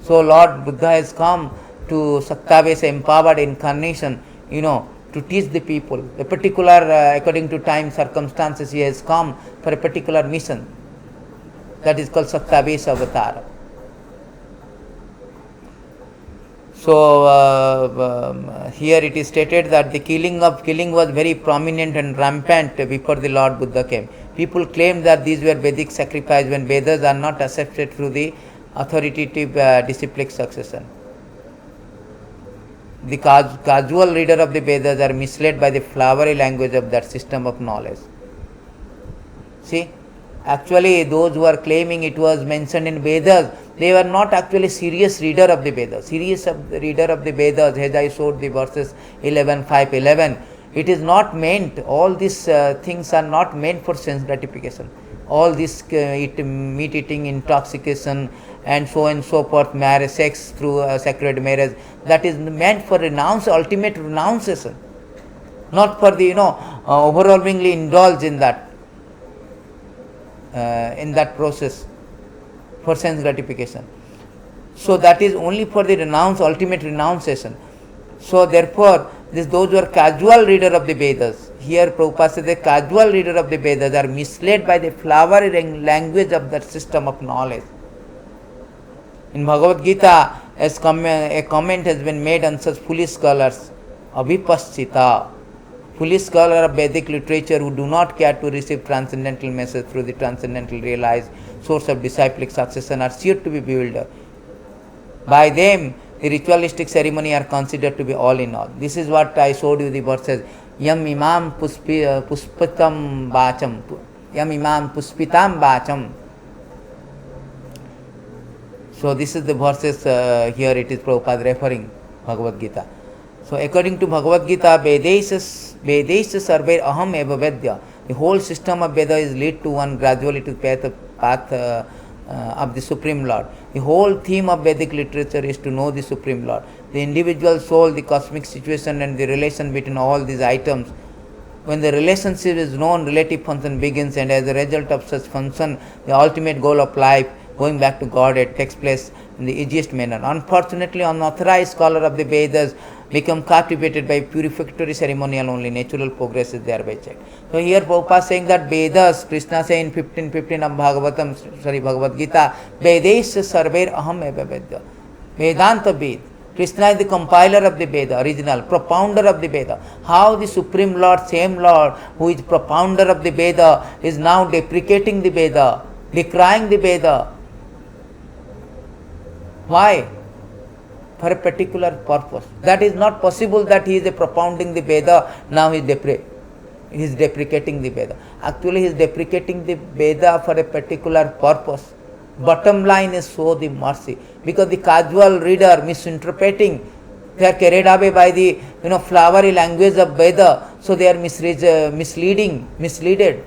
So Lord Buddha has come to Sakyavesa empowered incarnation, to teach the people. A particular, according to time, circumstances, he has come for a particular mission. That is called Sakyavesa avatar. So here it is stated that the killing was very prominent and rampant before the Lord Buddha came. People claim that these were Vedic sacrifices when Vedas are not accepted through the authoritative disciplic succession. The casual reader of the Vedas are misled by the flowery language of that system of knowledge. See, actually those who are claiming it was mentioned in Vedas, they were not actually serious reader of the Vedas. Serious reader of the Vedas, as I showed the verses 11, 5, 11. It is not meant, all these things are not meant for sense gratification. All this meat eating, intoxication, and so forth, marriage, sex through sacred marriage, that is meant for ultimate renunciation, not for the overwhelmingly indulge in that process for sense gratification. So that is only for the ultimate renunciation. So therefore, those who are casual reader of the Vedas, here Prabhupada says the casual reader of the Vedas are misled by the flowery language of that system of knowledge. In Bhagavad Gita, a comment has been made on such foolish scholars, Abhipaschita, foolish scholar of Vedic literature who do not care to receive transcendental message through the transcendental realized source of disciplic succession are sure to be bewildered. By them, the ritualistic ceremony are considered to be all in all. This is what I showed you the verses. Yam imam puspitam bacham. Yam imam puspitam bacham. So this is the verses here it is Prabhupada referring Bhagavad Gita. So according to Bhagavad Gita, Vedesha sarver aham eva vedya. The whole system of Veda is lead to one gradually to the path of the Supreme Lord. The whole theme of Vedic literature is to know the Supreme Lord. The individual soul, the cosmic situation and the relation between all these items. When the relationship is known, relative function begins, and as a result of such function, the ultimate goal of life, going back to Godhead, takes place in the easiest manner. Unfortunately, unauthorized scholar of the Vedas become captivated by purificatory ceremonial only. Natural progress is thereby checked. So here Prabhupada saying that Vedas, Krishna say in 15:15 of Bhagavad Gita, Vedesha sarver aham eva vedya. Vedanta Ved. Krishna is the compiler of the Veda, original, propounder of the Veda. How the Supreme Lord, same Lord, who is propounder of the Veda, is now deprecating the Veda, decrying the Veda. Why? For a particular purpose. That is not possible that he is propounding the Veda, now he is deprecating the Veda. Actually he is deprecating the Veda for a particular purpose. Bottom line is show the mercy. Because the casual reader misinterpreting, they are carried away by the flowery language of Veda, so they are misleaded.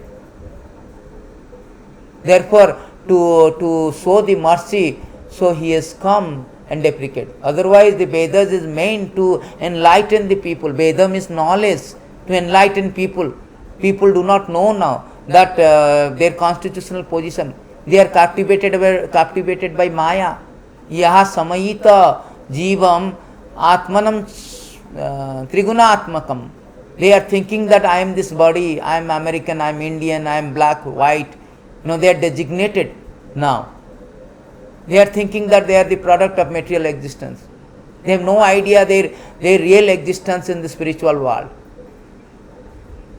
Therefore, to show the mercy, so he has come and deprecate. Otherwise, the Vedas is meant to enlighten the people. Veda means knowledge, to enlighten people. People do not know now that their constitutional position. They are captivated by Maya. Yaha samayita jivam atmanam trigunaatmakam. They are thinking that I am this body, I am American, I am Indian, I am black, white. They are designated now. They are thinking that they are the product of material existence. They have no idea their real existence in the spiritual world.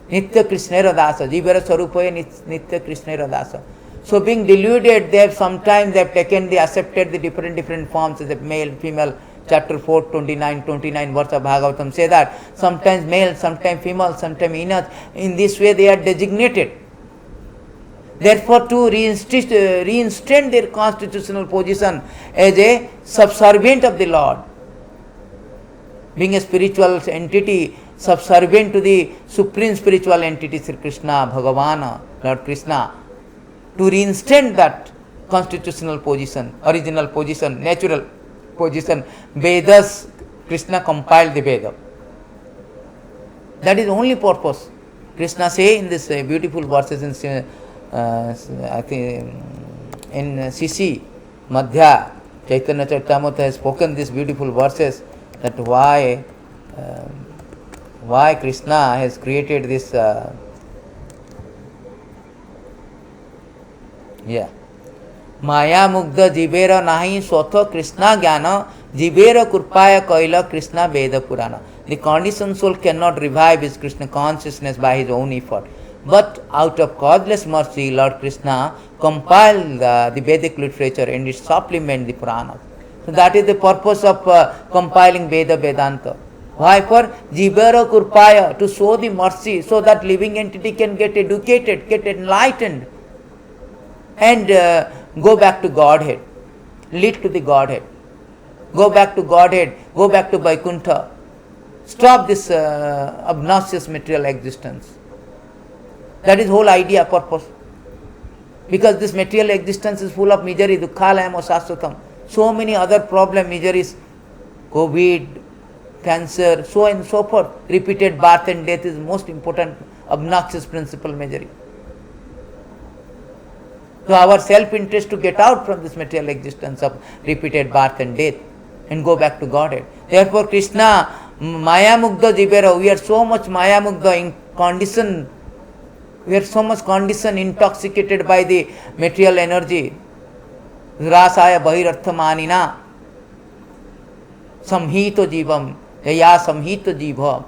Nitya Krishnera Dasa, Jivara Sarupaya Nitya Krishnera Dasa. So being deluded, they have sometimes accepted the different forms as a male, female. Chapter 4, 29 verse of Bhagavatam say that sometimes male, sometimes female, sometimes inert. In this way they are designated. Therefore, to reinstate their constitutional position as a subservient of the Lord, being a spiritual entity, subservient to the supreme spiritual entity, Sri Krishna, Bhagavana, Lord Krishna, to reinstate that constitutional position, original position, natural position. Vedas, Krishna compiled the Veda. That is only purpose. Krishna say in this beautiful verses in I think in CC Madhya, Chaitanya Charitamrita has spoken these beautiful verses that why Krishna has created this Maya Mugdha Jivera Nahi Swatha Krishna Jnana Jivera Kurpaya Kaila Krishna Veda Purana. The conditioned soul cannot revive his Krishna consciousness by his own effort. But out of causeless mercy, Lord Krishna compiled the Vedic literature and it supplement the Puranas. So that is the purpose of compiling Veda Vedanta. Why? For Jivara Kurpaya, to show the mercy so that living entity can get educated, get enlightened, and go back to Godhead, lead to the Godhead. Go back to Godhead, go back to Vaikuntha. Stop this obnoxious material existence. That is whole idea, purpose. Because this material existence is full of misery, dukkhalayam saswatam. So many other problem, miseries, COVID, cancer, so on and so forth. Repeated birth and death is most important, obnoxious principal misery. So our self-interest to get out from this material existence of repeated birth and death and go back to Godhead. Therefore Krishna, Maya Mugdha Jivera, we are so much Maya Mugdha in condition. We are so much conditioned, intoxicated by the material energy. Rasaya Bahirartha Manina Samhito Jivam Yaya Samhito Jiva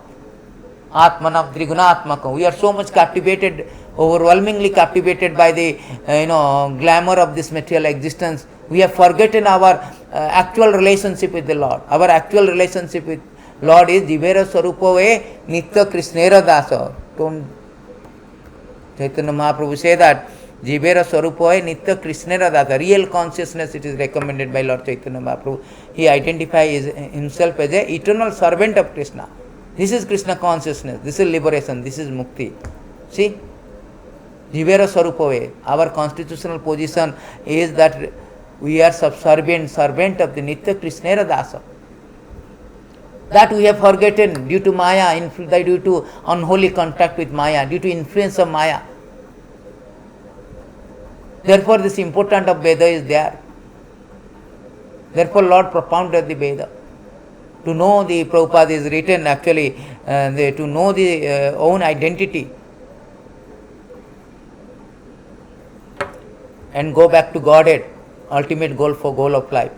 Atmanam Trigunatmakam. We are so much captivated, overwhelmingly captivated by the glamour of this material existence. We have forgotten our actual relationship with the Lord. Our actual relationship with Lord is Jivera Sarupave Nitya Krishnera Dasa. Chaitanya Mahaprabhu say that Jivera Swarupa Nitya Krishnera Dasa. Real consciousness, it is recommended by Lord Chaitanya Mahaprabhu. He identifies himself as an eternal servant of Krishna. This is Krishna consciousness. This is liberation. This is mukti. See? Jivera Swarupa. Our constitutional position is that we are subservient servant of the Nitya Krishnera Dasa. That we have forgotten due to Maya, due to unholy contact with Maya, due to influence of Maya. Therefore, this important of Veda is there. Therefore, Lord propounded the Veda. To know the Prabhupada is written actually, to know the own identity and go back to Godhead, ultimate goal of life.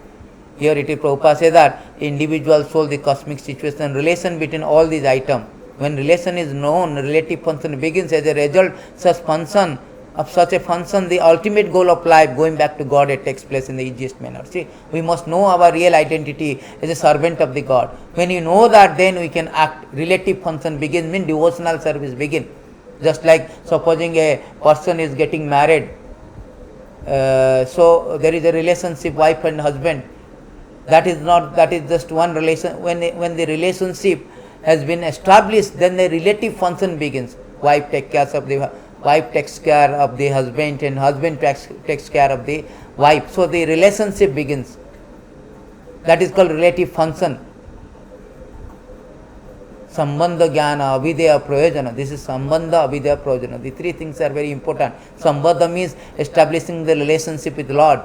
Here it is Prabhupada says that individual soul, the cosmic situation, relation between all these items. When relation is known, relative function begins. As a result, such a function, the ultimate goal of life, going back to God, it takes place in the easiest manner. See, we must know our real identity as a servant of the God. When you know that, then we can act. Relative function begins, means devotional service begins. Just like supposing a person is getting married, so there is a relationship, wife and husband. That is just one relation. When the relationship has been established, then the relative function begins. Wife takes care of the husband, and husband takes care of the wife. So the relationship begins. That is called relative function. Sambandha Jnana Avideya Prayojana. This is Sambandha Avideya Prayojana. The three things are very important. Sambandha means establishing the relationship with Lord.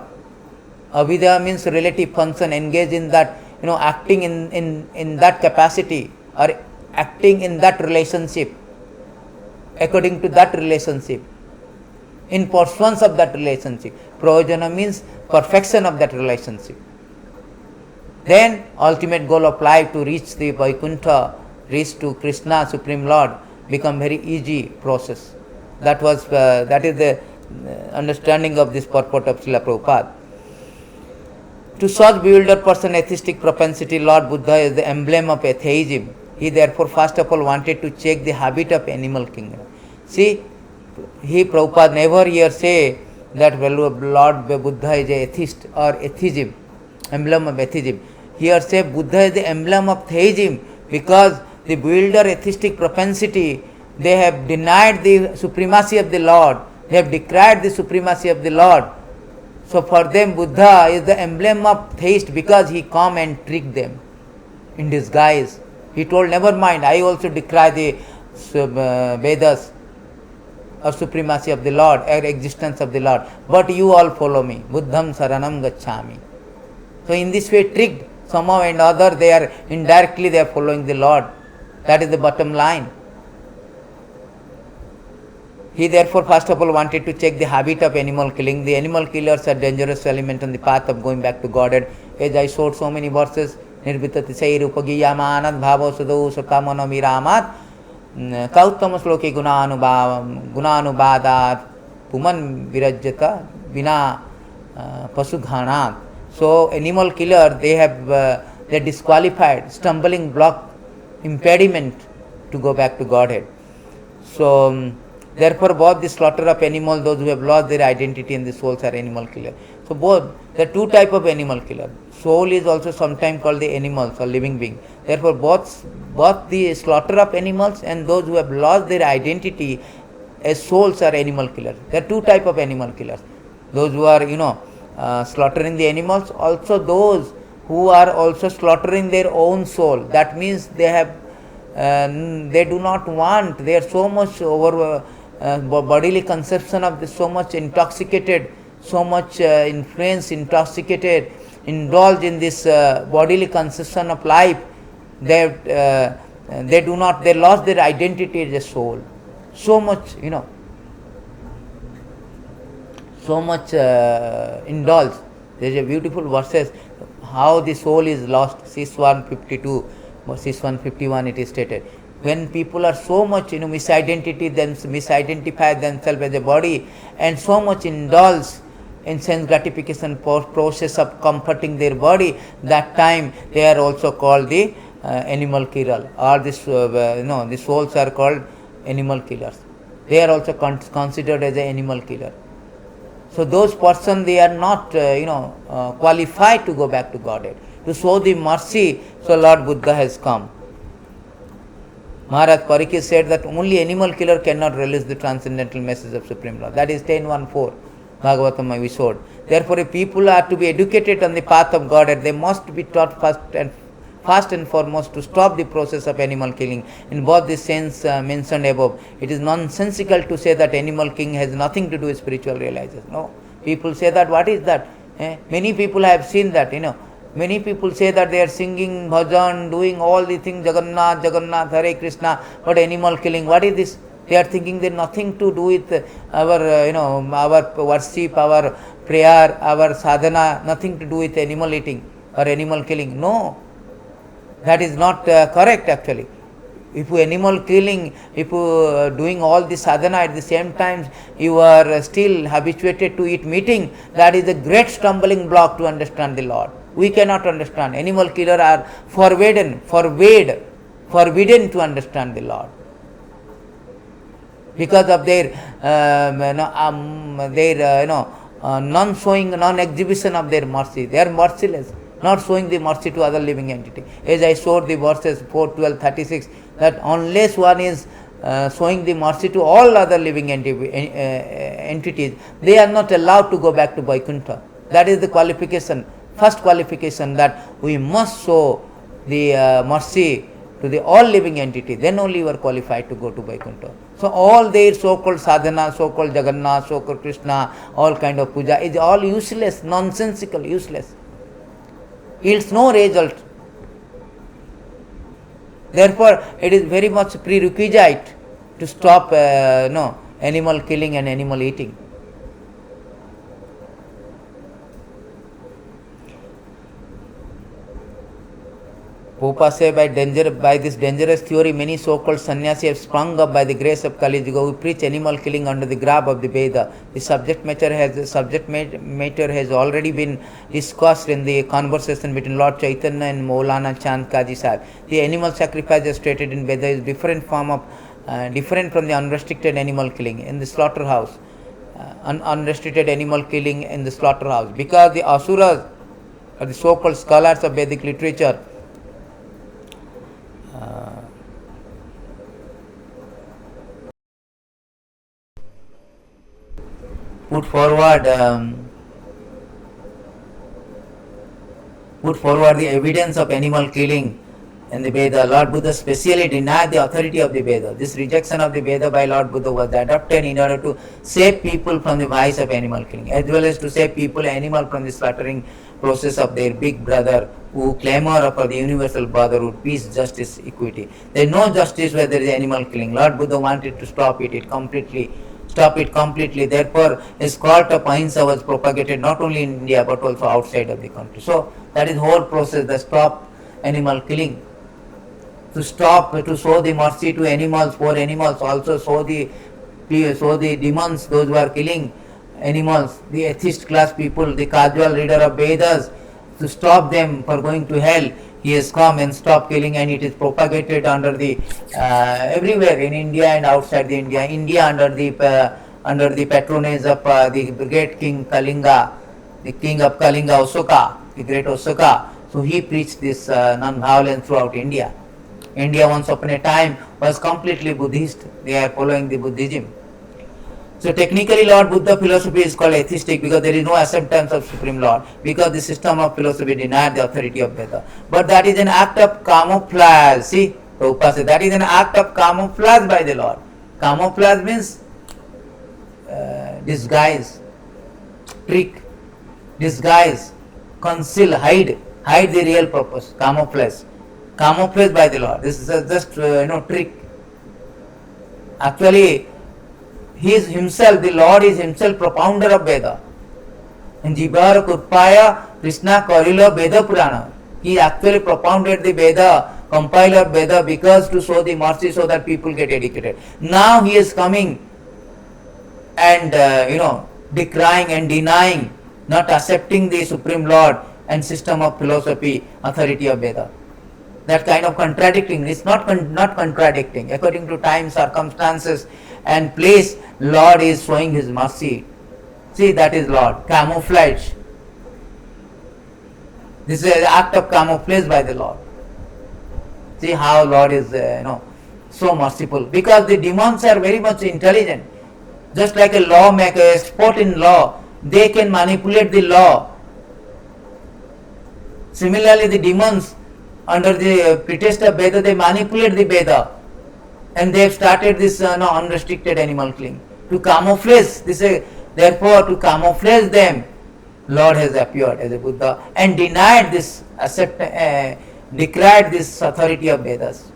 Avideya means relative function, engage in that, acting in that capacity or acting in that relationship, according to that relationship, in pursuance of that relationship. Prayojana means perfection of that relationship. Then ultimate goal of life, to reach the Vaikuntha, reach to Krishna, Supreme Lord, become very easy process. That is the understanding of this purport of Srila Prabhupada. To such bewildered person, atheistic propensity, Lord Buddha is the emblem of atheism. He therefore first of all wanted to check the habit of animal kingdom. See, Prabhupada never here say that Lord Buddha is a atheist or atheism, emblem of atheism. Here say Buddha is the emblem of theism, because the bewildered atheistic propensity, they have denied the supremacy of the Lord, they have decried the supremacy of the Lord. So for them Buddha is the emblem of theist, because he come and tricked them in disguise. He told, never mind, I also decry the Vedas or supremacy of the Lord or existence of the Lord, but you all follow me. Buddham saranam gacchami. So in this way tricked, somehow and other they are following the Lord. That is the bottom line. He therefore first of all wanted to check the habit of animal killing. The animal killers are dangerous element on the path of going back to Godhead. As I showed so many verses, Nirbhitati Sai Rupagiyamanat Bhavo Sudho Sakamano Miramat. कौत्तम श्लोके गुणानुवादात् पुमन विरज्यत बिना पशुघानात्. So animal killer, they disqualified, stumbling block, impediment to go back to Godhead. So therefore both the slaughter of animals, those who have lost their identity and the souls are animal killer. So both, there are two type of animal killer. Soul is also sometimes called the animals or living being. Therefore both the slaughter of animals and those who have lost their identity as souls are animal killers. There are two type of animal killers. Those who are slaughtering the animals, also those who are also slaughtering their own soul. That means they do not want, they are so much over bodily conception of this, so much intoxicated, so much influence, intoxicated, indulge in this bodily conception of life, they do not, they lost their identity as a soul. So much, so much indulge. There is a beautiful verses how the soul is lost. 6:152, 6:151 it is stated. When people are so much misidentify themselves as a body and so much indulge in sense gratification process of comforting their body, that time they are also called the animal killer, or this the souls are called animal killers. They are also considered as an animal killer. So those persons, they are not qualified to go back to Godhead, to show the mercy. So Lord Buddha has come. Maharaj Parikshit said that only animal killer cannot release the transcendental message of Supreme Lord. That is 10.1.4 Bhagavatam episode. Therefore, if people are to be educated on the path of Godhead, they must be taught first and foremost to stop the process of animal killing. In both the sense mentioned above, it is nonsensical to say that animal killing has nothing to do with spiritual realization. No, people say that. What is that? Many people have seen that. Many people say that they are singing bhajan, doing all the things, Jagannath, Jagannath, Hare Krishna, but animal killing. What is this? They are thinking there nothing to do with our our worship, our prayer, our sadhana, nothing to do with animal eating or animal killing. No. That is not correct actually. If you animal killing, if you doing all the sadhana at the same time, you are still habituated to eat meeting, that is a great stumbling block to understand the Lord. We cannot understand. Animal killer are forbidden to understand the Lord. Because of their non-showing, non-exhibition of their mercy. They are merciless, not showing the mercy to other living entity. As I showed the verses 4:12:36, that unless one is showing the mercy to all other living entities, they are not allowed to go back to Vaikuntha. That is the qualification, first qualification, that we must show the mercy to the all living entity. Then only you are qualified to go to Vaikuntha. So all their so-called sadhana, so-called Jagannath, so-called Krishna, all kind of puja is all useless, nonsensical, useless. Yields no result. Therefore, it is very much prerequisite to stop animal killing and animal eating. Popa say by this dangerous theory, many so-called sannyasi have sprung up by the grace of Kali Yuga, who preach animal killing under the garb of the Veda. The subject matter has already been discussed in the conversation between Lord Chaitanya and Maulana Chand Kaji Sahib. The animal sacrifice as stated in Veda is different from the unrestricted animal killing in the slaughterhouse. Unrestricted animal killing in the slaughterhouse, because the asuras or the so-called scholars of Vedic literature put forward the evidence of animal killing in the Veda. Lord Buddha specially denied the authority of the Veda. This rejection of the Veda by Lord Buddha was adopted in order to save people from the vice of animal killing, as well as to save animal from the slaughtering process of their big brother, who clamor for the universal brotherhood, peace, justice, equity. There is no justice where there is animal killing. Lord Buddha wanted to stop it completely. Therefore, his cult of Ahimsa was propagated not only in India but also outside of the country. So that is whole process, the stop animal killing. to stop, to show the mercy to animals, poor animals, also show the demons, those who are killing animals, the atheist class people, the casual reader of Vedas, to stop them for going to hell. He has come and stopped killing, and it is propagated under the everywhere in India and outside the India. India under the patronage of the great king Kalinga, the king of Kalinga, Asoka, the great Asoka. So he preached this non-violence throughout India. India once upon a time was completely Buddhist. They are following the Buddhism. So technically Lord Buddha philosophy is called atheistic because there is no acceptance of Supreme Lord, because the system of philosophy denied the authority of Veda. But that is an act of camouflage. See, Prabhupada said that is an act of camouflage by the Lord. Camouflage means disguise, trick, disguise, conceal, hide the real purpose, camouflage by the Lord. This is just trick. Actually, he is himself, the Lord is himself propounder of Veda. In Jivar Kurpaya, Krishna Karila Veda Purana. He actually propounded the Veda, compiler of Veda, because to show the mercy so that people get educated. Now he is coming and decrying and denying, not accepting the Supreme Lord and system of philosophy, authority of Veda. That kind of contradicting, it's not contradicting. According to time, circumstances and place, Lord is showing his mercy. See, that is Lord, camouflage. This is an act of camouflage by the Lord. See how Lord is so merciful, because the demons are very much intelligent. Just like a lawmaker, expert in law, they can manipulate the law. Similarly, the demons, under the pretext of Veda, they manipulate the Veda, and they have started this unrestricted animal killing to camouflage. Therefore, to camouflage them, Lord has appeared as a Buddha and denied this, decried this authority of Vedas.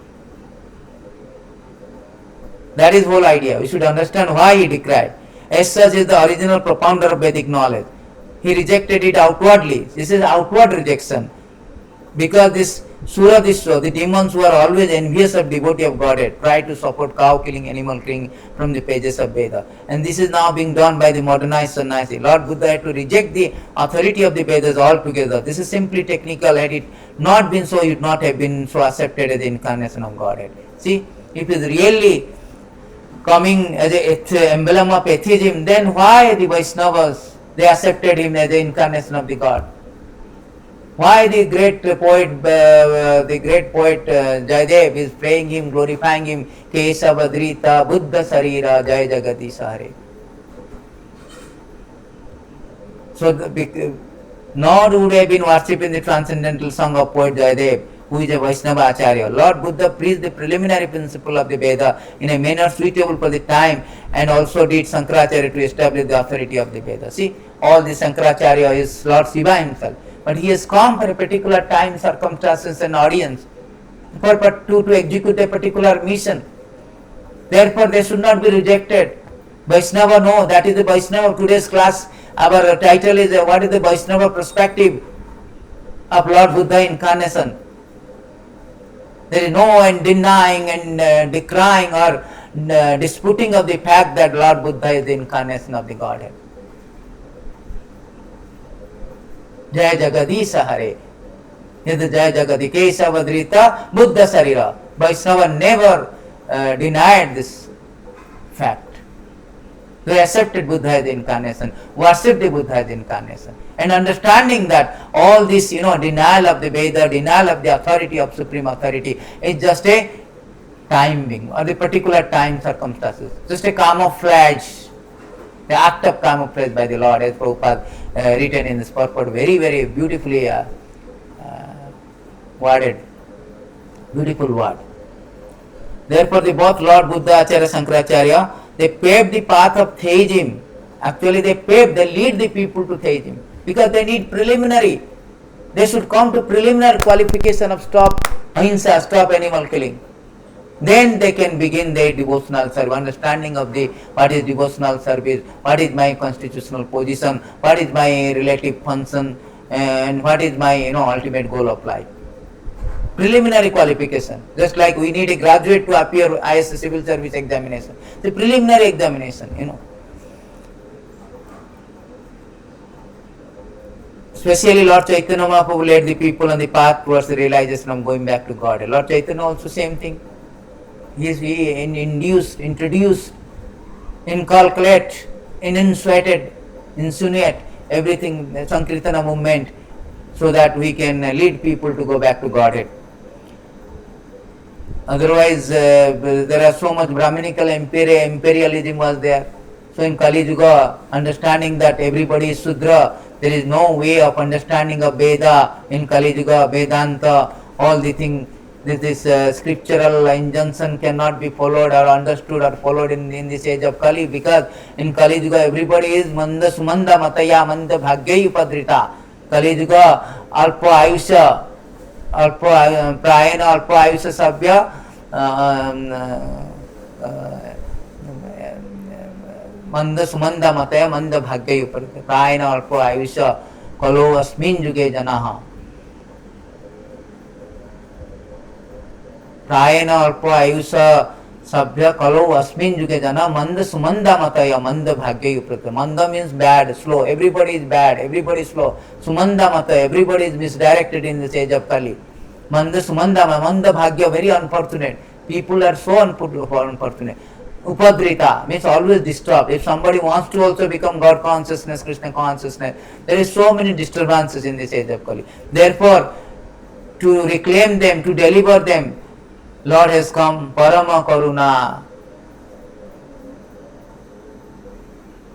That is whole idea. We should understand why he decried. As such is the original propounder of Vedic knowledge. He rejected it outwardly. This is outward rejection. Because this Suradishwa, the demons who are always envious of devotee of Godhead, try to support cow killing, animal killing from the pages of Veda. And this is now being done by the modernized sannyasi. Lord Buddha had to reject the authority of the Vedas altogether. This is simply technical. Had it not been so, it would not have been so accepted as the incarnation of Godhead. See, if it is really coming as an emblem of atheism, then why the Vaishnavas, they accepted him as the incarnation of the God? Why the great poet Jayadev is praying him, glorifying him, Kesavadrita Buddha Sarira Jaya Jagadish Hare. So, nor would have been worshipping the transcendental song of poet Jayadev, who is a Vaishnava Acharya. Lord Buddha preached the preliminary principle of the Veda in a manner suitable for the time, and also did Sankaracharya to establish the authority of the Veda. See, all the Sankaracharya is Lord Shiva himself. But he has come for a particular time, circumstances and audience to execute a particular mission. Therefore, they should not be rejected. Vaishnava, no, that is the Vaishnava of today's class. Our title is what is the Vaishnava perspective of Lord Buddha incarnation. There is no denying and decrying or disputing of the fact that Lord Buddha is the incarnation of the Godhead. Jaya Jagadisha Hare. Yad Jaya Jagadikesha Vadrita Buddha Sarira. Vaishnava never denied this fact. They accepted Buddha as the incarnation, worshipped the Buddha as the incarnation. And understanding that all this, denial of the Veda, denial of the authority of Supreme Authority is just a timing or the particular time circumstances, just a camouflage, the act of camouflage by the Lord, as Prabhupada written in this purport, very, very beautifully worded, beautiful word. Therefore, both Lord Buddha, Acharya, Sankaracharya, they paved the path of theism. Actually, they lead the people to theism because they need preliminary. They should come to preliminary qualification of stop ahimsa, stop animal killing. Then they can begin their devotional service, understanding of what is devotional service, what is my constitutional position, what is my relative function, and what is my ultimate goal of life. Preliminary qualification. Just like we need a graduate to appear IS civil service examination. The preliminary examination, Especially Lord Chaitanya Mahaprabhu led the people on the path towards the realization of going back to God. Lord Chaitanya also same thing. He introduced, inculcate, insinuate everything, Sankirtana movement, so that we can lead people to go back to Godhead. Otherwise, there are so much Brahminical imperialism was there. So in Kali Yuga, understanding that everybody is Sudra, there is no way of understanding of Veda in Kali Yuga, Vedanta, all the things. This scriptural injunction cannot be followed or understood or followed in this age of Kali, because in Kali Yuga everybody is Manda Sumanda Mataya Manda Bhagyai Upadrita. Kali Yuga Alpa Ayusha Prayana Alpa Ayusha Sabya Manda Sumanda Mataya Manda Bhagyai Upadrita. Prayana Alpa Ayusha Kalo Asmin Juge Janaha. प्रायेण अल्प आयुष सभ्य कलो अस्मिन् युगे जना मंद सुमंदा मतय मंद भाग्य युप्रत. Manda means bad, slow. Everybody is bad, everybody is slow. Sumanda mata, everybody is misdirected in this age of Kali. Manda sumanda, manda bhagya, very unfortunate. People are so unfortunate. Upadrita means always disturbed. If somebody wants to also become God consciousness, Krishna consciousness, there is so many disturbances in this age of Kali. Therefore, to reclaim them, to deliver them, Lord has come, Parama Karuna,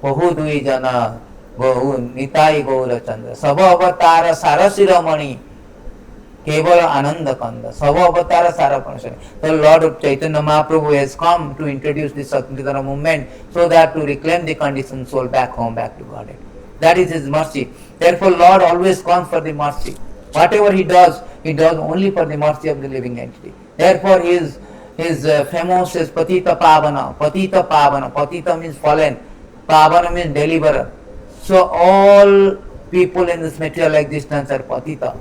Bahu Dui Jana, Bahu Nitai Gaura Chandra, Sabha Avatara Sarasiramani, Kevala Ananda Kanda, Sabha Avatara Sarapanasani. The Lord of Chaitanya Mahaprabhu has come to introduce this Sankirtana movement so that to reclaim the conditioned soul back home, back to Godhead. That is His mercy. Therefore, Lord always comes for the mercy. Whatever He does only for the mercy of the living entity. Therefore, his famous is Patita Pavana. Patita Pavana. Patita means fallen. Pavana means deliverer. So all people in this material existence are Patita.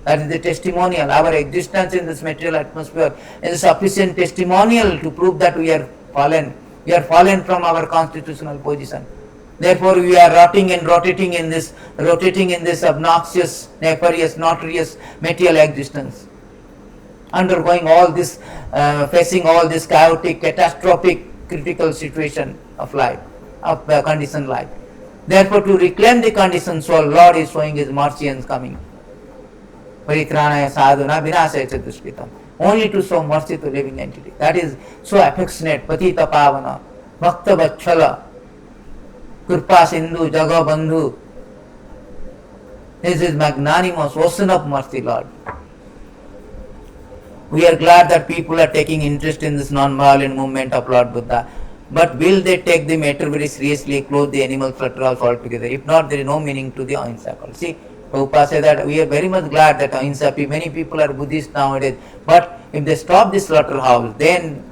That is the testimonial. Our existence in this material atmosphere is a sufficient testimonial to prove that we are fallen. We are fallen from our constitutional position. Therefore, we are rotating in this obnoxious, nefarious, notorious material existence, undergoing all this, facing all this chaotic, catastrophic, critical situation of life, of conditioned life. Therefore, to reclaim the conditioned soul, Lord is showing His mercy and coming. Paritranaya sadhuna vinasaya chadushkitam. Only to show mercy to living entity. That is so affectionate. Patita pavana, bhakta vachhala, Kripa Sindhu, Jaga Bandhu. This is magnanimous ocean of mercy, Lord. We are glad that people are taking interest in this non-violent movement of Lord Buddha. But will they take the matter very seriously, close the animal slaughterhouse altogether? If not, there is no meaning to the Ahimsa call. See, Prabhupada said that we are very much glad that Ahimsa, many people are Buddhists nowadays. But if they stop this slaughterhouse, then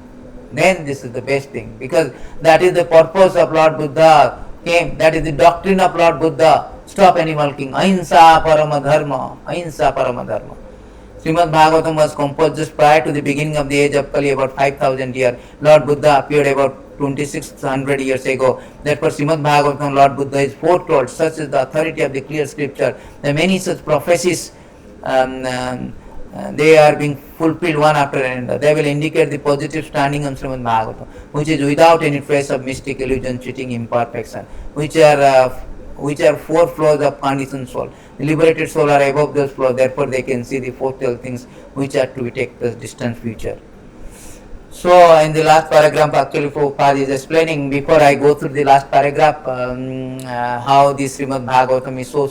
this is the best thing. Because that is the purpose of Lord Buddha came. That is the doctrine of Lord Buddha. Stop animal killing. Ahimsa parama dharma. Ahimsa parama dharma. Srimad Bhagavatam was composed just prior to the beginning of the age of Kali, about 5,000 years. Lord Buddha appeared about 2600 years ago. Therefore, Srimad Bhagavatam, Lord Buddha is foretold. Such is the authority of the clear scripture. There are many such prophecies. They are being fulfilled one after another. They will indicate the positive standing of Srimad Bhagavatam, which is without any trace of mystic illusion, cheating, imperfection, which are four floors of conditioned soul. The liberated soul are above those floors, therefore they can see the fourth things which are to be taken as distant future. So in the last paragraph, actually Prabhupada is explaining, before I go through the last paragraph, how this Srimad Bhagavatam is so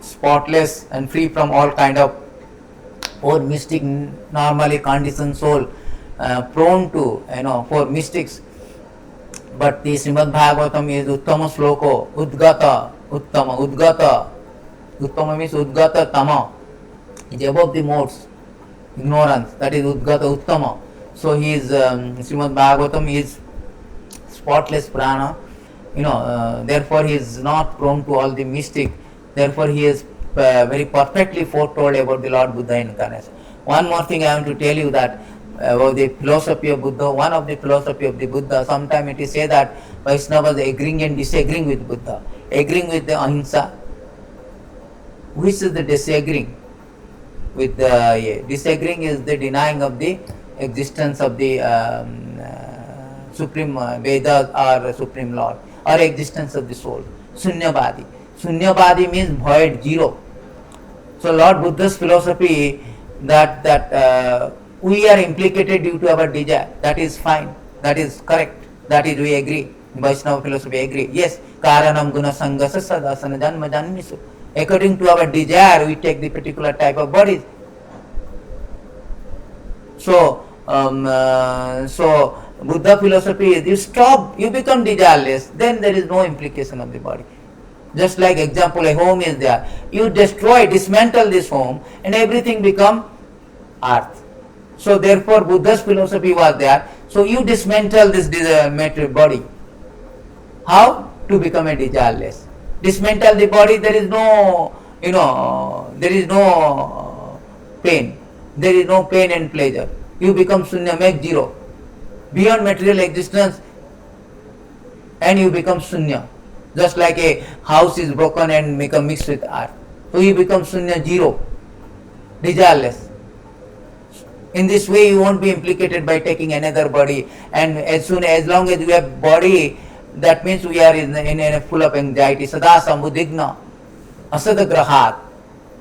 spotless and free from all kind of poor mystic, normally conditioned soul, prone to, for mystics. But the Srimad Bhagavatam is Uttama Sloko, Udgata, Uttama, Udgata. Uttama means Udgata Tama. It is above the modes, ignorance. That is Udgata, Uttama. So his Srimad Bhagavatam is spotless prana. Therefore he is not prone to all the mystic. Therefore he has very perfectly foretold about the Lord Buddha incarnation. One more thing I want to tell you that about the philosophy of Buddha. One of the philosophy of the Buddha, sometimes it is said that Vaishnavas agreeing and disagreeing with Buddha, agreeing with the ahimsa. Which is the disagreeing? With the disagreeing is the denying of the existence of the supreme Vedas or supreme Lord, or existence of the soul. Sunyavadi. Sunyavadi means void, zero. So Lord Buddha's philosophy that we are implicated due to our desire, that is fine, that is correct, that is we agree. Vaishnava philosophy agree. Yes, karanam guna sangasa sadasana janma janmisu. According to our desire, we take the particular type of bodies. So Buddha philosophy is you stop, you become desireless, then there is no implication of the body. Just like example, a home is there. You destroy, dismantle this home, and everything become earth. So therefore, Buddha's philosophy was there. So you dismantle this material body. How? To become a desireless. Dismantle the body, there is no, there is no pain. There is no pain and pleasure. You become sunya, make zero. Beyond material existence, and you become sunya. Just like a house is broken and become mixed with earth. So you become sunya, zero, desireless. In this way you won't be implicated by taking another body, and as long as you have body, that means we are in a full of anxiety. Sada sambudigna asadagrahat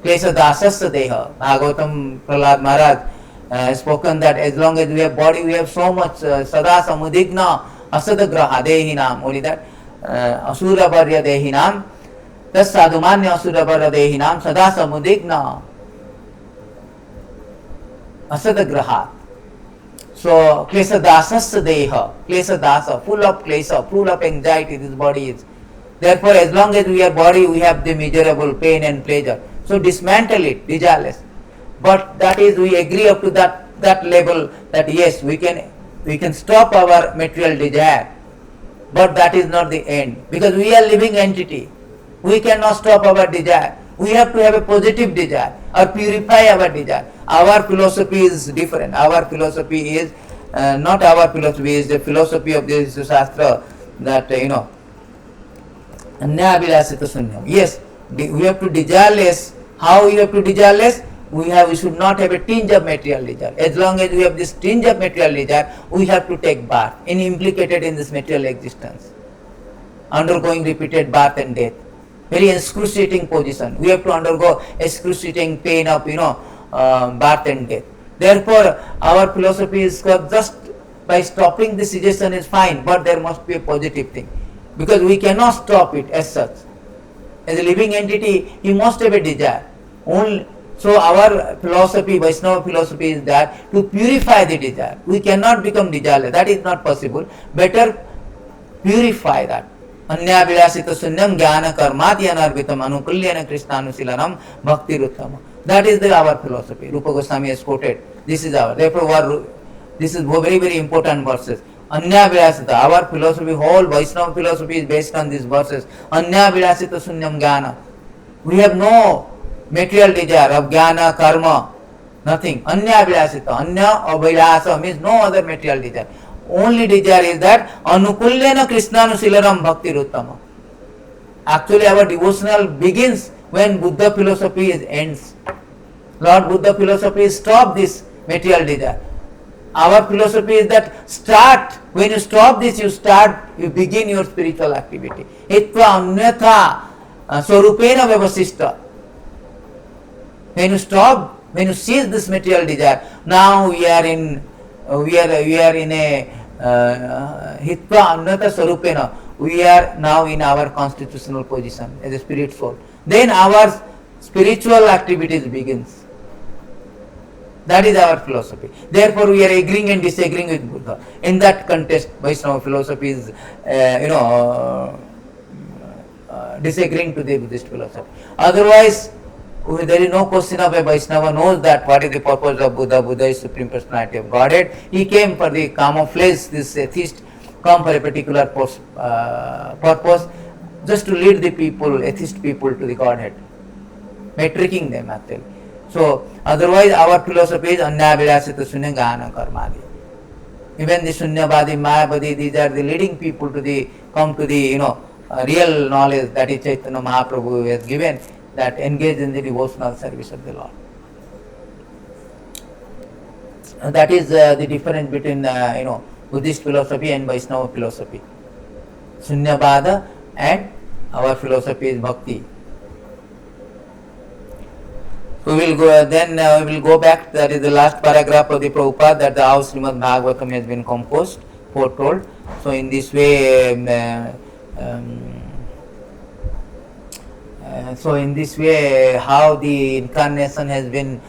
klesa dasasya deha. Bhagavatam Prahlad Maharaj has spoken that as long as we have body, we have so much sada samudigna asadagraha dehinam. Only that asura varya dehinam tas sadhumanya asura varya dehinam sada samudigna asadagrahat. So klesa dasasya deha, klesa dasa, full of klesa, full of anxiety this body is. Therefore as long as we have body, we have the miserable pain and pleasure. So dismantle it, desireless. But that is, we agree up to that level that yes, we can stop our material desire. But that is not the end, because we are living entity. We cannot stop our desire. We have to have a positive desire or purify our desire. Our philosophy is different. Our philosophy is not our philosophy, is the philosophy of this Shastra that Anya Abhilasita Sunyam. Yes, we have to desire less. How we have to desire less? We should not have a tinge of material desire. As long as we have this tinge of material desire, we have to take birth, implicated in this material existence, undergoing repeated birth and death. Very excruciating position. We have to undergo excruciating pain of birth and death. Therefore, our philosophy is just by stopping the suggestion is fine, but there must be a positive thing, because we cannot stop it as such. As a living entity, you must have a desire. So our philosophy, Vaishnava philosophy, is that to purify the desire. We cannot become desireless. That is not possible. Better purify that. Anya Vilasita Sunyam Jnana Karmati Anarvitam Anukulyana Krishnanusilanam Bhakti Ruttama. That is our philosophy. Rupa Goswami has quoted. This is our. Therefore, this is very, very important verses. Anya Vilasita, our philosophy, whole Vaishnava philosophy is based on these verses. Anya Vilasita Sunyam Jnana. We have no material desire of jnana, karma, nothing. Anya Vilasita. Anya Abhilasa means no other material desire. Only desire is that Anukulyana Krishnanusilanam Bhakti Ruttama. Actually, our devotional begins when Buddha philosophy ends. Lord Buddha philosophy stop this material desire. Our philosophy is that when you stop this, you begin your spiritual activity. Hitva Anyatha Swarupena Vyavasishta. When you stop, when you cease this material desire, now we are in a Hitva Anyatha Swarupena. We are now in our constitutional position as a spirit soul. Then our spiritual activities begins. That is our philosophy. Therefore, we are agreeing and disagreeing with Buddha. In that context, Vaishnava philosophy is, disagreeing to the Buddhist philosophy. Otherwise, there is no question of a Vaishnava knows that what is the purpose of Buddha. Buddha is Supreme Personality of Godhead. He came for the camouflage, this atheist come for a particular purpose, just to lead the people, atheist people, to the Godhead. metricing them actually. So otherwise our philosophy is Anyavilasita Sunya Gana Karmadi. Even the Sunyavadi, Mayavadi, these are the leading people to the come to the real knowledge that is Chaitanya Mahaprabhu has given, that engage in the devotional service of the Lord. That is the difference between Buddhist philosophy and Vaishnava philosophy. Sunyavada and our philosophy is Bhakti. We will go we will go back. That is the last paragraph of the Prabhupada, that the how Srimad Bhagavatam has been composed, foretold. So in this way, how the incarnation has been,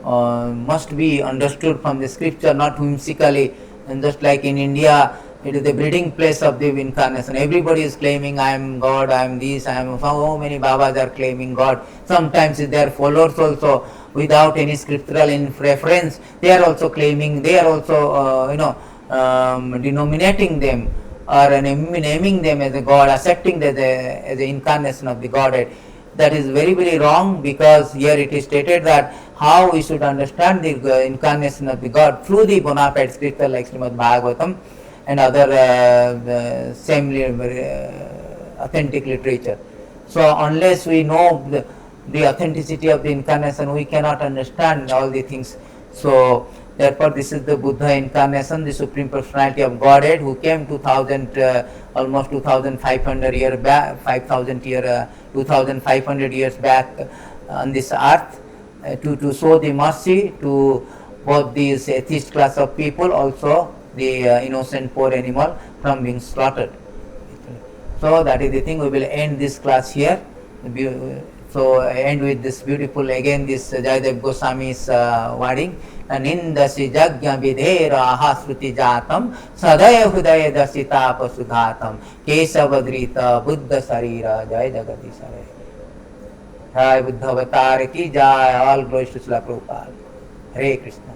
must be understood from the scripture, not whimsically. And just like in India, it is the breeding place of the incarnation. Everybody is claiming, I am God, I am this, I am. So many Babas are claiming God. Sometimes their followers also, without any scriptural reference, they are also claiming, they are also, denominating them or naming them as a God, accepting that as the incarnation of the Godhead. That is very, very wrong, because here it is stated that how we should understand the incarnation of the God through the bona fide scripture like Srimad Bhagavatam and other same authentic literature. So unless we know the authenticity of the incarnation, we cannot understand all the things. So therefore this is the Buddha incarnation, the Supreme Personality of Godhead, who came almost 2500 years back, 2500 years back on this earth, to show the mercy to both these atheist class of people, also the innocent poor animal from being slaughtered. So that is the thing. We will end this class here. So end with this beautiful, again this Jayadev Goswami's wording. Nindasi jagya vidhera hasruti jatam sadaya hudaya dasita pasudhatam kesavadrita buddha sarira jai jagati sarai. Jai Buddha Avatar ki jai. All glories to Srila Prabhupada. Hare Krishna.